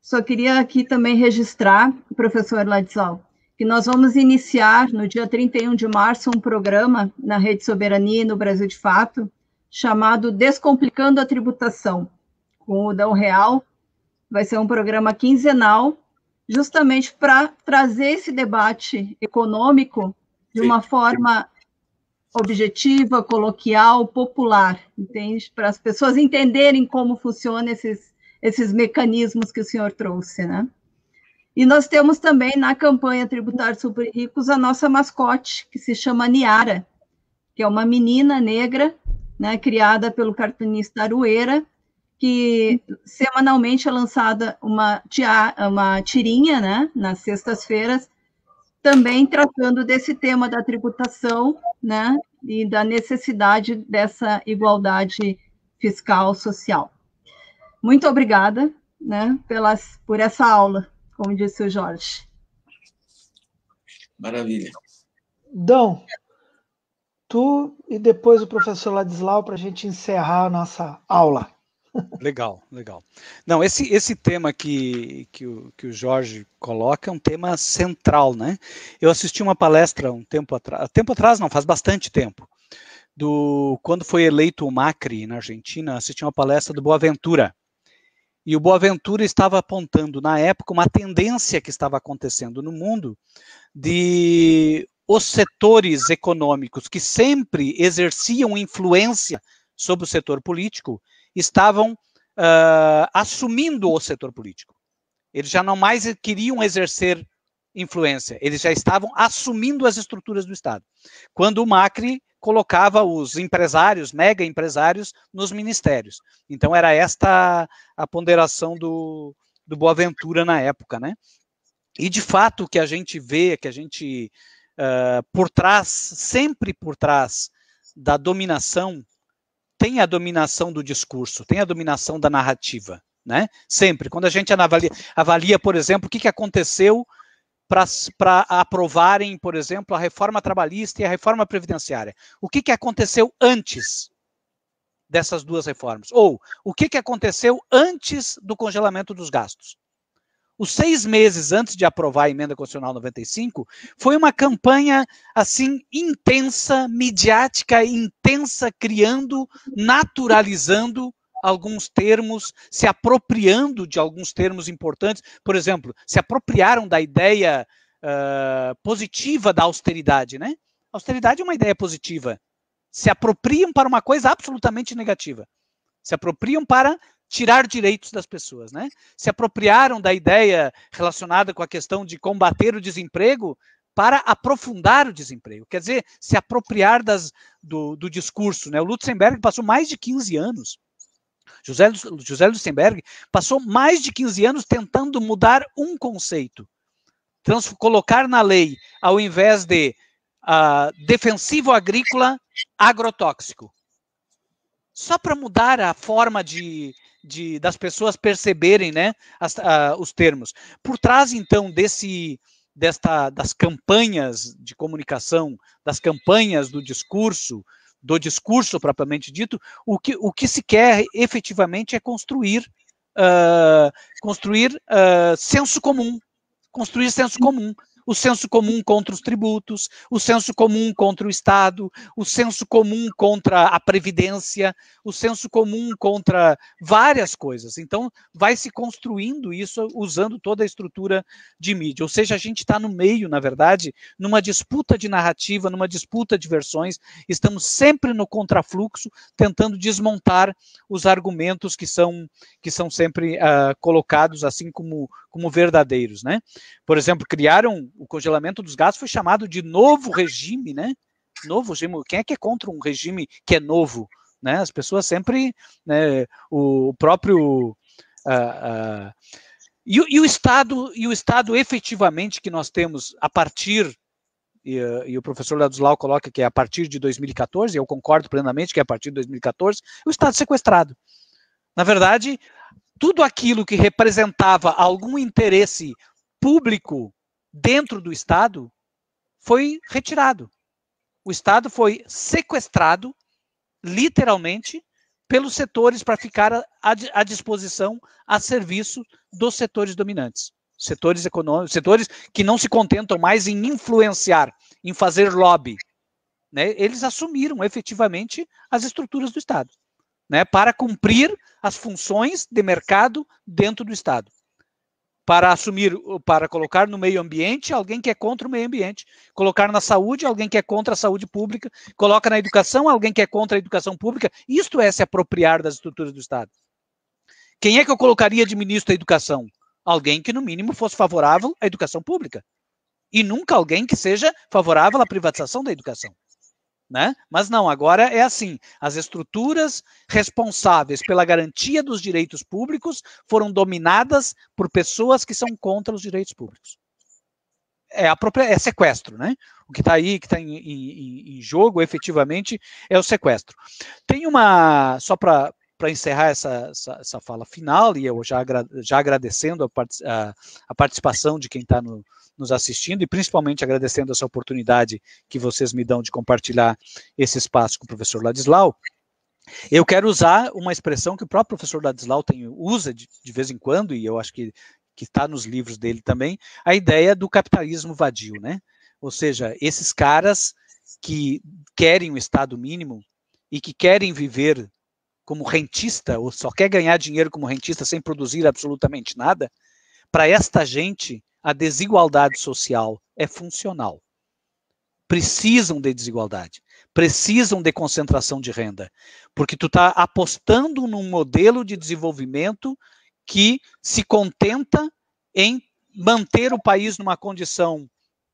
só queria aqui também registrar, professor Ladislau, que nós vamos iniciar no dia 31 de março um programa na Rede Soberania e no Brasil de Fato, chamado Descomplicando a Tributação, com o Dão Real. Vai ser um programa quinzenal, justamente para trazer esse debate econômico de uma forma objetiva, coloquial, popular, entende? Para as pessoas entenderem como funcionam esses mecanismos que o senhor trouxe, né? E nós temos também na campanha Tributar Super Ricos a nossa mascote, que se chama Niara, que é uma menina negra, né, criada pelo cartunista Arueira, que semanalmente é lançada uma tirinha, né, nas sextas-feiras, também tratando desse tema da tributação, né, e da necessidade dessa igualdade fiscal social. Muito obrigada, né, por essa aula, como disse o Jorge. Maravilha. Dão, tu e depois o professor Ladislau para a gente encerrar a nossa aula. Legal, legal. Não, esse tema que o Jorge coloca é um tema central, né? Eu assisti uma palestra um tempo atrás, não, faz bastante tempo, quando foi eleito o Macri na Argentina, assisti uma palestra do Boaventura. E o Boaventura estava apontando, na época, uma tendência que estava acontecendo no mundo de os setores econômicos que sempre exerciam influência sobre o setor político estavam assumindo o setor político. Eles já não mais queriam exercer influência, eles já estavam assumindo as estruturas do Estado. Quando o Macri colocava os empresários, mega empresários, nos ministérios. Então era esta a ponderação do Boaventura na época, né? E de fato o que a gente vê, que a gente por trás, sempre por trás da dominação, tem a dominação do discurso, tem a dominação da narrativa, né? Sempre. Quando a gente avalia, por exemplo, o que aconteceu para aprovarem, por exemplo, a reforma trabalhista e a reforma previdenciária. O que aconteceu antes dessas duas reformas? Ou o que aconteceu antes do congelamento dos gastos? Os 6 meses antes de aprovar a Emenda Constitucional 95, foi uma campanha, assim, intensa, midiática, intensa, criando, naturalizando alguns termos, se apropriando de alguns termos importantes. Por exemplo, se apropriaram da ideia positiva da austeridade, né? Austeridade é uma ideia positiva. Se apropriam para uma coisa absolutamente negativa. Se apropriam para tirar direitos das pessoas, né? Se apropriaram da ideia relacionada com a questão de combater o desemprego para aprofundar o desemprego. Quer dizer, se apropriar do discurso, né? O Lutzenberg passou mais de 15 anos, José Lutzenberg passou mais de 15 anos tentando mudar um conceito, colocar na lei, ao invés de defensivo agrícola, agrotóxico. Só para mudar a forma das pessoas perceberem, né, os termos. Por trás, então, das campanhas de comunicação, das campanhas do discurso propriamente dito, o que se quer efetivamente é construir senso comum. Construir senso comum. O senso comum contra os tributos, o senso comum contra o Estado, o senso comum contra a Previdência, o senso comum contra várias coisas. Então, vai se construindo isso usando toda a estrutura de mídia. Ou seja, a gente está no meio, na verdade, numa disputa de narrativa, numa disputa de versões, estamos sempre no contrafluxo, tentando desmontar os argumentos que são sempre colocados assim como verdadeiros, né? Por exemplo, criaram o congelamento dos gastos, foi chamado de novo regime, né? Novo regime. Quem é que é contra um regime que é novo? Né? As pessoas sempre, né, o próprio e o Estado efetivamente que nós temos a partir, e o professor Ladislau coloca que é a partir de 2014, eu concordo plenamente que é a partir de 2014, o Estado sequestrado. Na verdade, tudo aquilo que representava algum interesse público dentro do Estado foi retirado. O Estado foi sequestrado, literalmente, pelos setores para ficar à disposição, a serviço dos setores dominantes. Setores econômicos, setores que não se contentam mais em influenciar, em fazer lobby. Né? Eles assumiram efetivamente as estruturas do Estado, né, para cumprir as funções de mercado dentro do Estado. Para colocar no meio ambiente alguém que é contra o meio ambiente, colocar na saúde alguém que é contra a saúde pública, coloca na educação alguém que é contra a educação pública. Isto é se apropriar das estruturas do Estado. Quem é que eu colocaria de ministro da educação? Alguém que, no mínimo, fosse favorável à educação pública. E nunca alguém que seja favorável à privatização da educação. Né? Mas não, agora é assim, as estruturas responsáveis pela garantia dos direitos públicos foram dominadas por pessoas que são contra os direitos públicos. É sequestro, né? O que está aí, que está em jogo, efetivamente, é o sequestro. Tem só para encerrar essa fala final, e eu já agradecendo a participação de quem está nos assistindo, e principalmente agradecendo essa oportunidade que vocês me dão de compartilhar esse espaço com o professor Ladislau, eu quero usar uma expressão que o próprio professor Ladislau usa de vez em quando, e eu acho que está nos livros dele também, a ideia do capitalismo vadio, né? Ou seja, esses caras que querem o Estado mínimo e que querem viver como rentista, ou só quer ganhar dinheiro como rentista sem produzir absolutamente nada, para esta gente, a desigualdade social é funcional. Precisam de desigualdade, precisam de concentração de renda, porque tu está apostando num modelo de desenvolvimento que se contenta em manter o país numa condição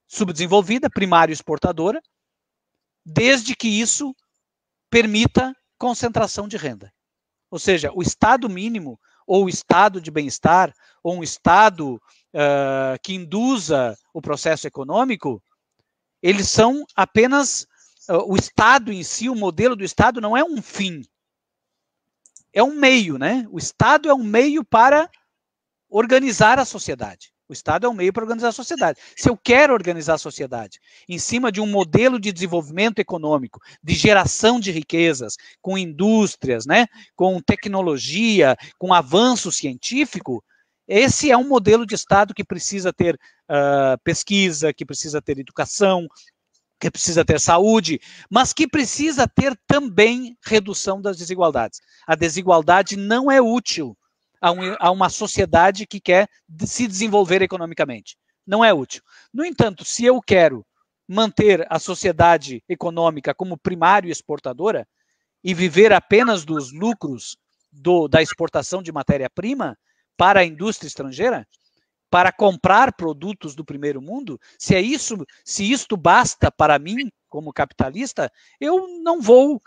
subdesenvolvida, primário exportadora, desde que isso permita concentração de renda. Ou seja, o Estado mínimo, ou o Estado de bem-estar, ou um Estado que induza o processo econômico, eles são apenas... o Estado em si, o modelo do Estado não é um fim, é um meio, né? O Estado é um meio para organizar a sociedade. O Estado é um meio para organizar a sociedade. Se eu quero organizar a sociedade em cima de um modelo de desenvolvimento econômico, de geração de riquezas, com indústrias, né, com tecnologia, com avanço científico, esse é um modelo de Estado que precisa ter pesquisa, que precisa ter educação, que precisa ter saúde, mas que precisa ter também redução das desigualdades. A desigualdade não é útil a uma sociedade que quer se desenvolver economicamente. Não é útil. No entanto, se eu quero manter a sociedade econômica como primário exportadora e viver apenas dos lucros da exportação de matéria-prima para a indústria estrangeira, para comprar produtos do primeiro mundo, se isto basta para mim, como capitalista, eu não vou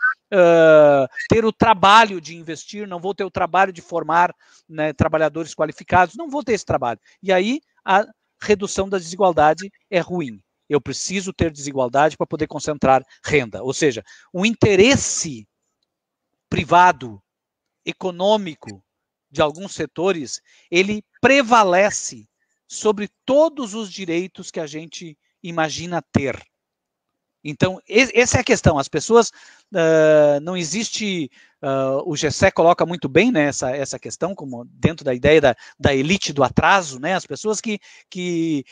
ter o trabalho de investir, não vou ter o trabalho de formar, né, trabalhadores qualificados, não vou ter esse trabalho. E aí a redução da desigualdade é ruim. Eu preciso ter desigualdade para poder concentrar renda. Ou seja, o interesse privado, econômico, de alguns setores, ele prevalece sobre todos os direitos que a gente imagina ter. Então, essa é a questão. As pessoas, não existe, o Gessé coloca muito bem, né, essa questão, como dentro da ideia da elite do atraso, né, as pessoas que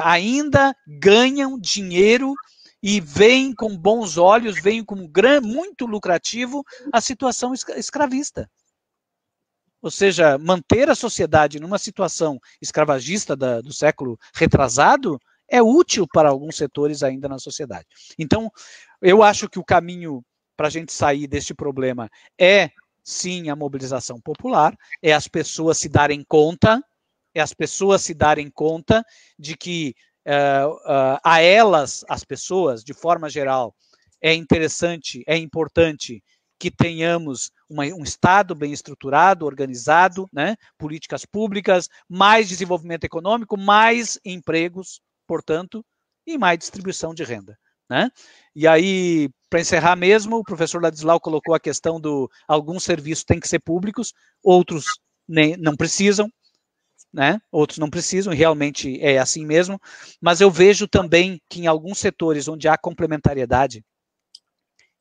ainda ganham dinheiro e veem com bons olhos, veem como muito lucrativo a situação escravista. Ou seja, manter a sociedade numa situação escravagista do século retrasado é útil para alguns setores ainda na sociedade. Então, eu acho que o caminho para a gente sair deste problema é, sim, a mobilização popular, é as pessoas se darem conta, de que a elas, as pessoas, de forma geral, é interessante, é importante que tenhamos um Estado bem estruturado, organizado, né, políticas públicas, mais desenvolvimento econômico, mais empregos, portanto, e mais distribuição de renda. Né? E aí, para encerrar mesmo, o professor Ladislau colocou a questão alguns serviços têm que ser públicos, outros não precisam, né? Outros não precisam, e realmente é assim mesmo, mas eu vejo também que em alguns setores onde há complementariedade,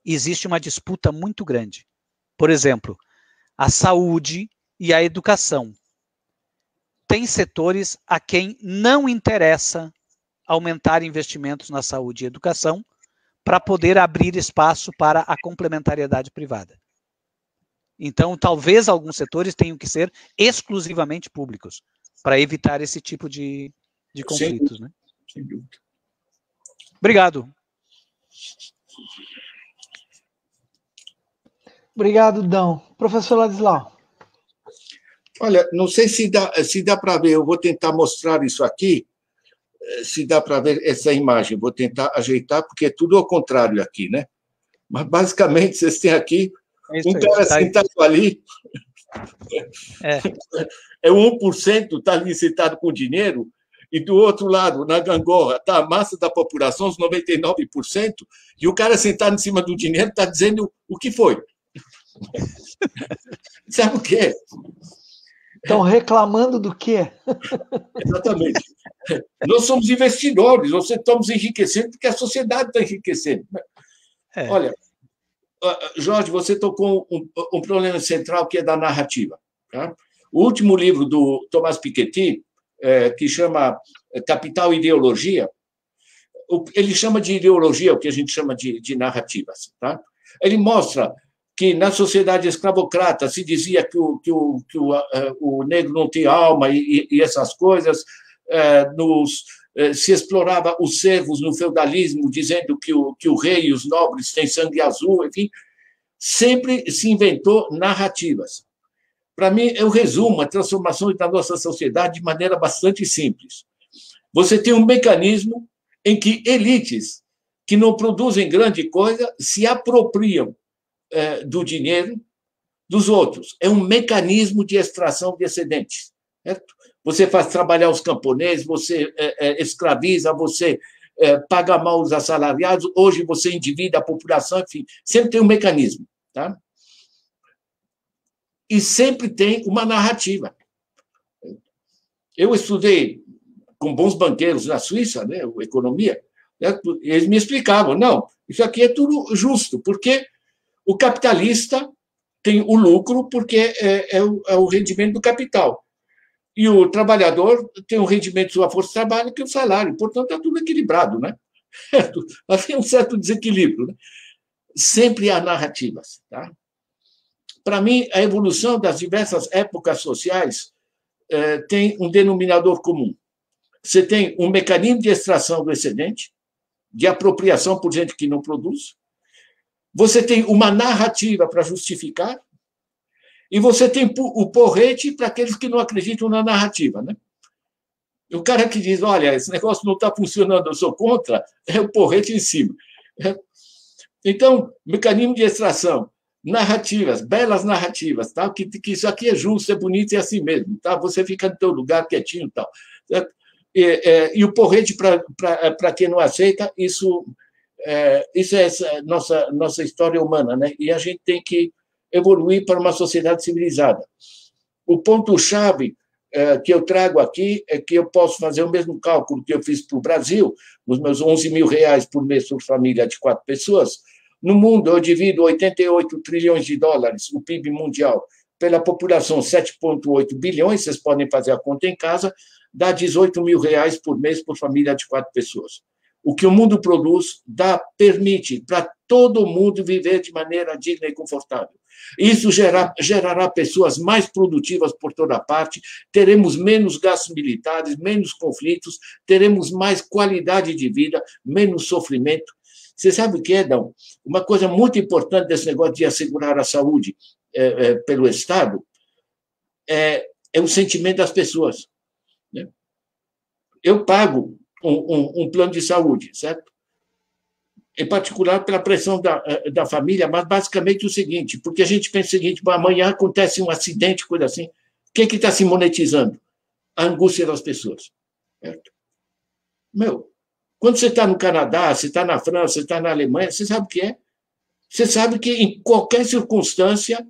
existe uma disputa muito grande. Por exemplo, a saúde e a educação. Tem setores a quem não interessa aumentar investimentos na saúde e educação para poder abrir espaço para a complementariedade privada. Então, talvez alguns setores tenham que ser exclusivamente públicos para evitar esse tipo de conflitos. Né? Sem dúvida. Obrigado. Obrigado, Dão. Professor Ladislau. Olha, não sei se dá para ver, eu vou tentar mostrar isso aqui, se dá para ver essa imagem, vou tentar ajeitar, porque é tudo ao contrário aqui, né? Mas, basicamente, vocês têm aqui um cara sentado ali, é 1%, está ali sentado com dinheiro, e do outro lado, na gangorra, está a massa da população, os 99%, e o cara sentado em cima do dinheiro está dizendo o que foi. Sabe o quê? Estão reclamando do quê? Exatamente. Nós somos investidores, nós estamos enriquecendo porque a sociedade está enriquecendo. Olha, Jorge, você tocou um problema central que é da narrativa. Tá? O último livro do Thomas Piketty, que chama Capital e Ideologia, ele chama de ideologia o que a gente chama de narrativas. Tá? Ele mostra que na sociedade escravocrata se dizia que o negro não tem alma e essas coisas, se explorava os servos no feudalismo, dizendo que o rei e os nobres têm sangue azul, enfim, sempre se inventou narrativas. Para mim, eu resumo a transformação da nossa sociedade de maneira bastante simples. Você tem um mecanismo em que elites que não produzem grande coisa se apropriam do dinheiro dos outros. É um mecanismo de extração de excedentes. Certo? Você faz trabalhar os camponeses, você escraviza, você paga mal os assalariados, hoje você endivida a população, enfim, sempre tem um mecanismo. Tá? E sempre tem uma narrativa. Eu estudei com bons banqueiros na Suíça, né, economia, né, eles me explicavam, não, isso aqui é tudo justo, porque o capitalista tem o lucro porque é o rendimento do capital. E o trabalhador tem o rendimento de sua força de trabalho, que é o salário. Portanto, está tudo equilibrado. Né? Havia um certo desequilíbrio. Né? Sempre há narrativas. Tá? Para mim, a evolução das diversas épocas sociais tem um denominador comum. Você tem um mecanismo de extração do excedente, de apropriação por gente que não produz. Você tem uma narrativa para justificar, e você tem o porrete para aqueles que não acreditam na narrativa. Né? O cara que diz, olha, esse negócio não está funcionando, eu sou contra, é o porrete em cima. Então, mecanismo de extração, narrativas, belas narrativas, tá? que isso aqui é justo, é bonito e é assim mesmo. Tá? Você fica no teu lugar quietinho e tal. E o porrete para quem não aceita, isso é essa nossa história humana, né? E a gente tem que evoluir para uma sociedade civilizada. O ponto-chave que eu trago aqui é que eu posso fazer o mesmo cálculo que eu fiz para o Brasil, os meus 11 mil reais por mês por família de 4 pessoas. No mundo, eu divido 88 trilhões de dólares, o PIB mundial, pela população, 7,8 bilhões, vocês podem fazer a conta em casa, dá 18 mil reais por mês por família de 4 pessoas. O que o mundo produz permite para todo mundo viver de maneira digna e confortável. Isso gerará pessoas mais produtivas por toda parte, teremos menos gastos militares, menos conflitos, teremos mais qualidade de vida, menos sofrimento. Você sabe o que é, Dão? Uma coisa muito importante desse negócio de assegurar a saúde pelo Estado é o sentimento das pessoas. Né? Eu pago um plano de saúde, certo? Em particular pela pressão da família, mas basicamente o seguinte, porque a gente pensa o seguinte, amanhã acontece um acidente, coisa assim, o que está se monetizando? A angústia das pessoas. Certo? Quando você está no Canadá, você está na França, você está na Alemanha, você sabe o que é? Você sabe que em qualquer circunstância,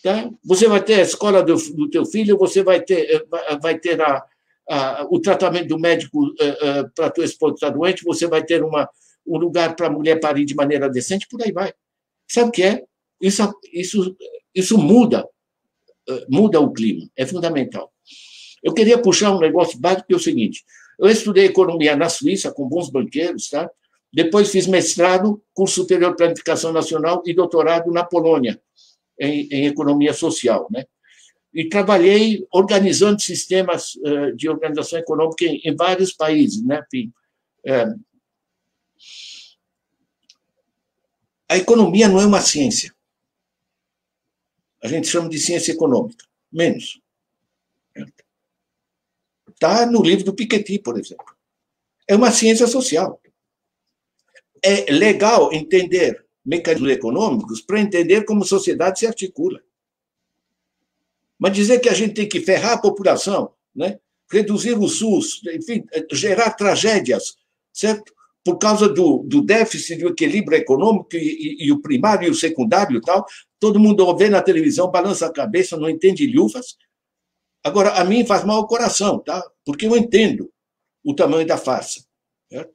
tá? Você vai ter a escola do teu filho, você vai ter o tratamento do médico para a tua esposa que está doente, você vai ter um lugar para a mulher parir de maneira decente, por aí vai. Sabe o que é? Isso muda o clima, é fundamental. Eu queria puxar um negócio básico, que é o seguinte, eu estudei economia na Suíça com bons banqueiros, tá? Depois fiz mestrado, curso superior de planificação nacional e doutorado na Polônia, em economia social, né? E trabalhei organizando sistemas de organização econômica em vários países, né? Enfim, a economia não é uma ciência. A gente chama de ciência econômica, menos. Está no livro do Piketty, por exemplo. É uma ciência social. É legal entender mecanismos econômicos para entender como a sociedade se articula. Mas dizer que a gente tem que ferrar a população, né? Reduzir o SUS, enfim, gerar tragédias, certo? Por causa do déficit do equilíbrio econômico e o primário e o secundário e tal, todo mundo vê na televisão, balança a cabeça, não entende lhufas. Agora, a mim faz mal ao coração, tá? Porque eu entendo o tamanho da farsa. Certo?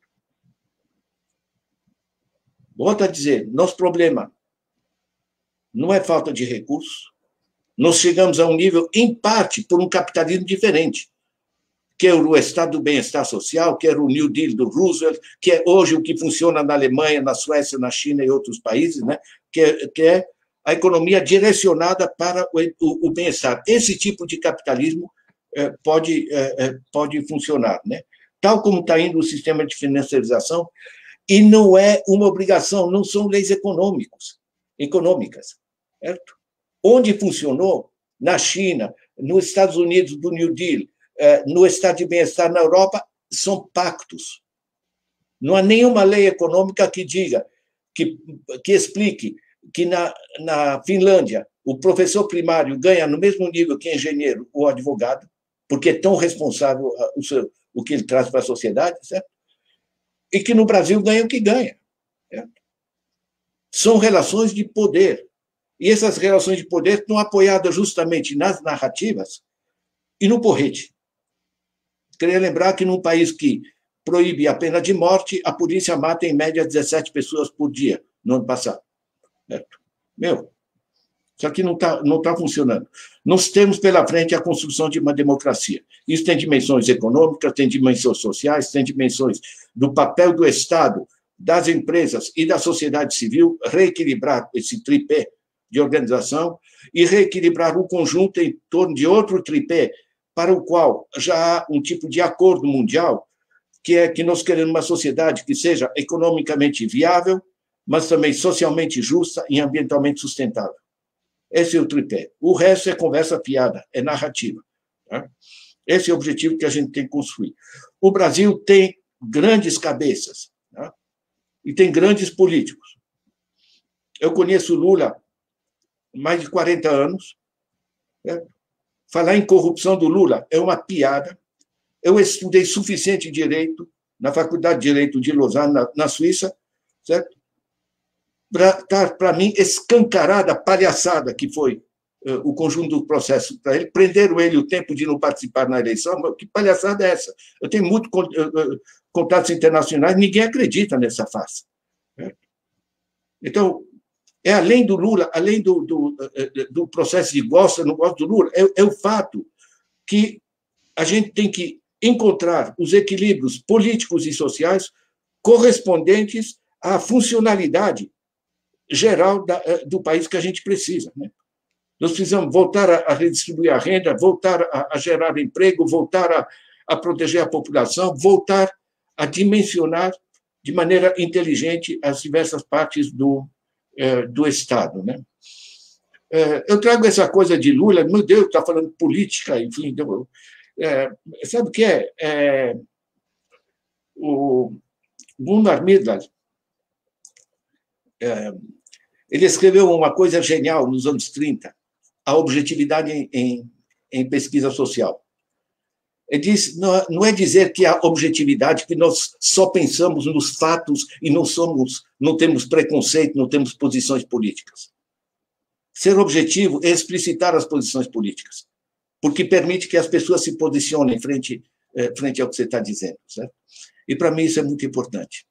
Volto a dizer, nosso problema não é falta de recursos. Nós chegamos a um nível, em parte, por um capitalismo diferente, que é o estado do bem-estar social, que era o New Deal do Roosevelt, que é hoje o que funciona na Alemanha, na Suécia, na China e outros países, né? que é a economia direcionada para o bem-estar. Esse tipo de capitalismo pode funcionar, né? Tal como está indo o sistema de financiarização, e não é uma obrigação, não são leis econômicas, certo? Onde funcionou, na China, nos Estados Unidos do New Deal, no estado de bem-estar na Europa, são pactos. Não há nenhuma lei econômica que diga, que explique que na Finlândia o professor primário ganha no mesmo nível que engenheiro ou advogado, porque é tão responsável o que ele traz para a sociedade, certo? E que no Brasil ganha o que ganha. Certo? São relações de poder. E essas relações de poder estão apoiadas justamente nas narrativas e no porrete. Queria lembrar que num país que proíbe a pena de morte, a polícia mata em média 17 pessoas por dia no ano passado. Certo? Isso aqui não tá funcionando. Nós temos pela frente a construção de uma democracia. Isso tem dimensões econômicas, tem dimensões sociais, tem dimensões do papel do Estado, das empresas e da sociedade civil, reequilibrar esse tripé de organização e reequilibrar o conjunto em torno de outro tripé para o qual já há um tipo de acordo mundial, que é que nós queremos uma sociedade que seja economicamente viável, mas também socialmente justa e ambientalmente sustentável. Esse é o tripé. O resto é conversa fiada, é narrativa. Tá? Esse é o objetivo que a gente tem que construir. O Brasil tem grandes cabeças, tá? E tem grandes políticos. Eu conheço Lula há mais de 40 anos. Certo? Falar em corrupção do Lula é uma piada. Eu estudei suficiente direito na Faculdade de Direito de Lausanne, na Suíça, certo? Para mim, escancarada a palhaçada que foi o conjunto do processo para ele. Prenderam ele o tempo de não participar na eleição. Mas que palhaçada é essa? Eu tenho muitos contatos internacionais, ninguém acredita nessa farsa. Certo? Então, é além do Lula, além do processo de gosta, não gosta do Lula, é o fato que a gente tem que encontrar os equilíbrios políticos e sociais correspondentes à funcionalidade geral do país que a gente precisa. Né? Nós precisamos voltar a redistribuir a renda, voltar a gerar emprego, voltar a proteger a população, voltar a dimensionar de maneira inteligente as diversas partes do Estado. Né? Eu trago essa coisa de Lula, meu Deus, está falando política, enfim. Sabe o que é? O Gunnar Myrdal, ele escreveu uma coisa genial nos anos 30, a objetividade em pesquisa social. Ele diz, não é dizer que há objetividade, que nós só pensamos nos fatos e não temos preconceito, não temos posições políticas. Ser objetivo é explicitar as posições políticas, porque permite que as pessoas se posicionem frente ao que você está dizendo. Certo? E, para mim, isso é muito importante.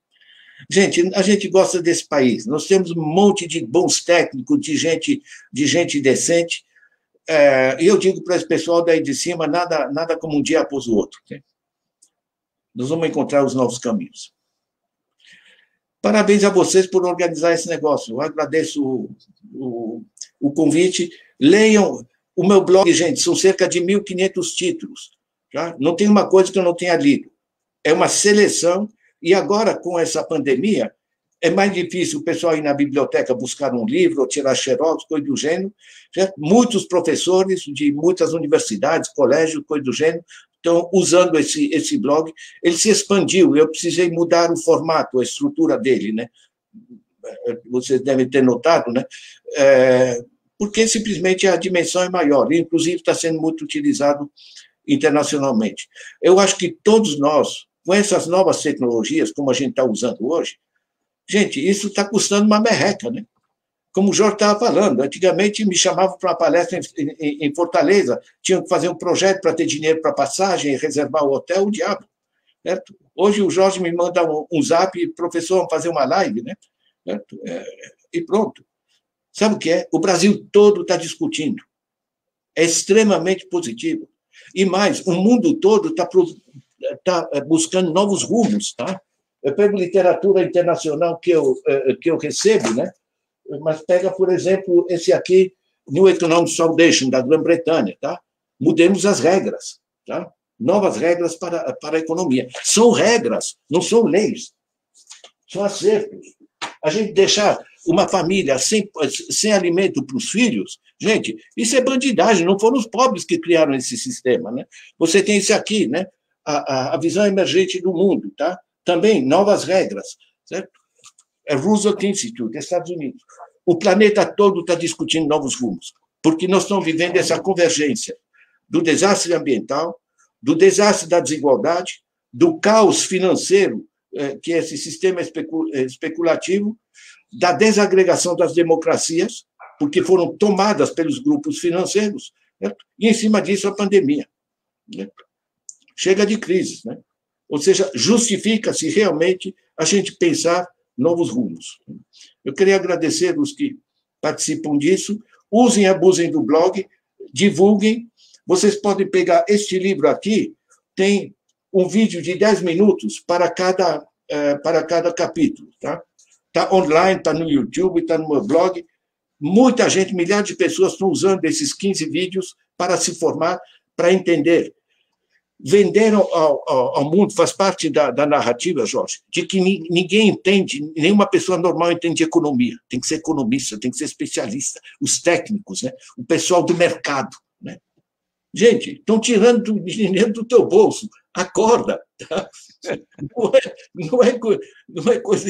Gente, a gente gosta desse país. Nós temos um monte de bons técnicos, de gente decente. E eu digo para esse pessoal daí de cima, nada como um dia após o outro. Né? Nós vamos encontrar os novos caminhos. Parabéns a vocês por organizar esse negócio. Eu agradeço o convite. Leiam o meu blog, gente, são cerca de 1.500 títulos. Tá? Não tem uma coisa que eu não tenha lido. É uma seleção. E agora, com essa pandemia, é mais difícil o pessoal ir na biblioteca buscar um livro ou tirar xerox, coisa do gênero. Certo? Muitos professores de muitas universidades, colégios, coisa do gênero, estão usando esse blog. Ele se expandiu, eu precisei mudar o formato, a estrutura dele, né? Vocês devem ter notado, né? Porque simplesmente a dimensão é maior, e inclusive está sendo muito utilizado internacionalmente. Eu acho que todos nós, com essas novas tecnologias, como a gente está usando hoje, gente, isso está custando uma merreca, né? Como o Jorge estava falando, antigamente me chamavam para uma palestra em Fortaleza, tinham que fazer um projeto para ter dinheiro para passagem, reservar o hotel, o diabo. Certo? Hoje o Jorge me manda um zap, professor, vamos fazer uma live, né? Certo? E pronto. Sabe o que é? O Brasil todo está discutindo. É extremamente positivo. E mais, o mundo todo está buscando novos rumos, tá? Eu pego literatura internacional que eu recebo, né? Mas pega, por exemplo, esse aqui, New Economic Foundation, da Grã-Bretanha, tá? Mudemos as regras, tá? Novas regras para a economia. São regras, não são leis. São acertos. A gente deixar uma família sem alimento para os filhos, gente, isso é bandidagem, não foram os pobres que criaram esse sistema, né? Você tem isso aqui, né? A visão emergente do mundo, tá? Também novas regras, certo? É Roosevelt Institute, Estados Unidos. O planeta todo está discutindo novos rumos, porque nós estamos vivendo essa convergência do desastre ambiental, do desastre da desigualdade, do caos financeiro, que é esse sistema especulativo, da desagregação das democracias, porque foram tomadas pelos grupos financeiros, certo? E, em cima disso, a pandemia. Certo? Chega de crise, né? Ou seja, justifica-se realmente a gente pensar novos rumos. Eu queria agradecer os que participam disso. Usem e abusem do blog, divulguem. Vocês podem pegar este livro aqui, tem um vídeo de 10 minutos para cada capítulo. Tá? Está online, está no YouTube, está no meu blog. Muita gente, milhares de pessoas estão usando esses 15 vídeos para se formar, para entender. Venderam ao mundo, faz parte da narrativa, Jorge, de que ninguém entende, nenhuma pessoa normal entende economia. Tem que ser economista, tem que ser especialista, os técnicos, né? O pessoal do mercado. Né? Gente, estão tirando dinheiro do teu bolso. Acorda. Tá? Não é coisa...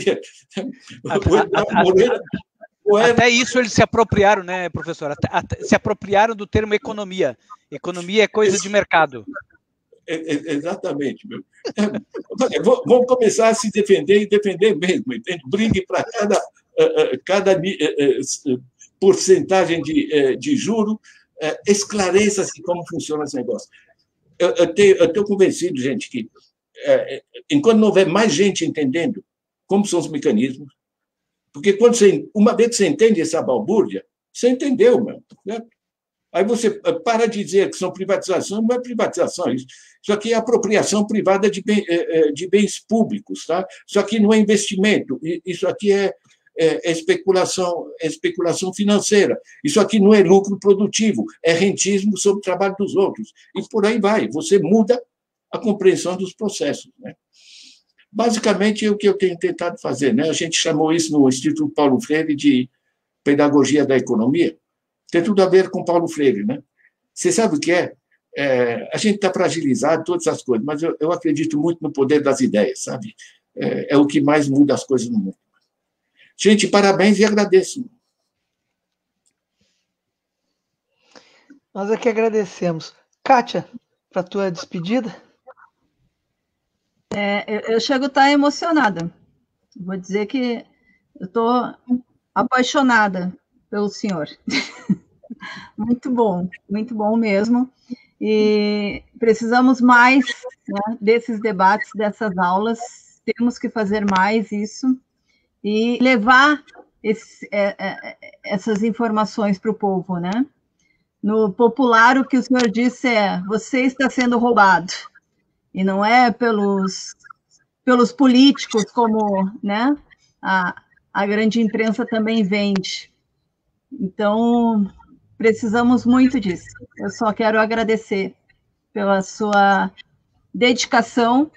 Até isso eles se apropriaram, né, professor? Se apropriaram do termo economia. Economia é coisa de mercado. Exatamente. Vamos começar a se defender e defender mesmo. Entende? Brigue para cada porcentagem de juro, esclareça-se como funciona esse negócio. Eu estou convencido, gente, que enquanto não houver mais gente entendendo como são os mecanismos, porque uma vez que você entende essa balbúrdia, você entendeu, meu. Certo? Aí você para de dizer que são privatizações, não é privatização isso. Isso aqui é apropriação privada de bens públicos, tá? Isso aqui não é investimento, isso aqui é especulação financeira. Isso aqui não é lucro produtivo, é rentismo sobre o trabalho dos outros. E por aí vai, você muda a compreensão dos processos. Né? Basicamente, é o que eu tenho tentado fazer. Né? A gente chamou isso no Instituto Paulo Freire de Pedagogia da Economia. Tem tudo a ver com Paulo Freire. Né? Você sabe o que é? A gente está fragilizado, todas essas coisas, mas eu acredito muito no poder das ideias, sabe? É o que mais muda as coisas no mundo. Gente, parabéns e agradeço. Nós é que agradecemos. Kátia, para a tua despedida. Eu chego a estar emocionada. Vou dizer que eu estou apaixonada pelo senhor. Muito bom mesmo. E precisamos mais, né, desses debates, dessas aulas. Temos que fazer mais isso e levar essas informações para o povo, né? No popular, o que o senhor disse é: você está sendo roubado. E não é pelos políticos, como, né, a grande imprensa também vende. Então, precisamos muito disso. Eu só quero agradecer pela sua dedicação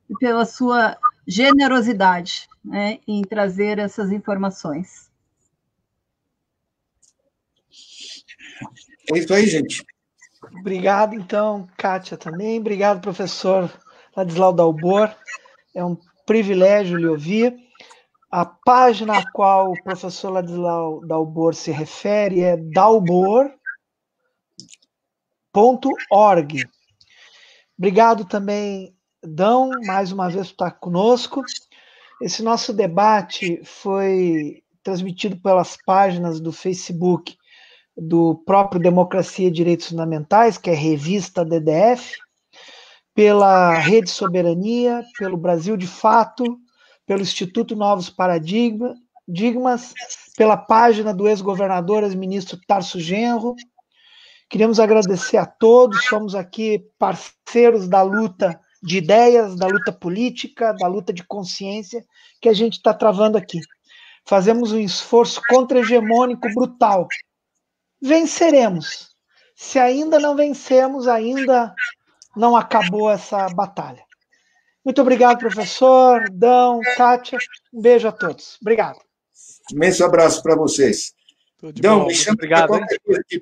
e pela sua generosidade né, em trazer essas informações. É isso aí, gente. Obrigado, então, Kátia, também. Obrigado, professor Ladislau Dalbor. É um privilégio lhe ouvir. A página a qual o professor Ladislau Dalbor se refere é dalbor.org. Obrigado também, Dão, mais uma vez por estar conosco. Esse nosso debate foi transmitido pelas páginas do Facebook do próprio Democracia e Direitos Fundamentais, que é revista DDF, pela Rede Soberania, pelo Brasil de Fato, pelo Instituto Novos Paradigmas, pela página do ex-governador, ex-ministro Tarso Genro. Queremos agradecer a todos, somos aqui parceiros da luta de ideias, da luta política, da luta de consciência que a gente está travando aqui. Fazemos um esforço contra-hegemônico brutal. Venceremos. Se ainda não vencemos, ainda não acabou essa batalha. Muito obrigado, professor, Dão, Kátia. Um beijo a todos. Obrigado. Imenso abraço para vocês. Tudo de Dão, bom. me chama Obrigado, para qualquer coisa que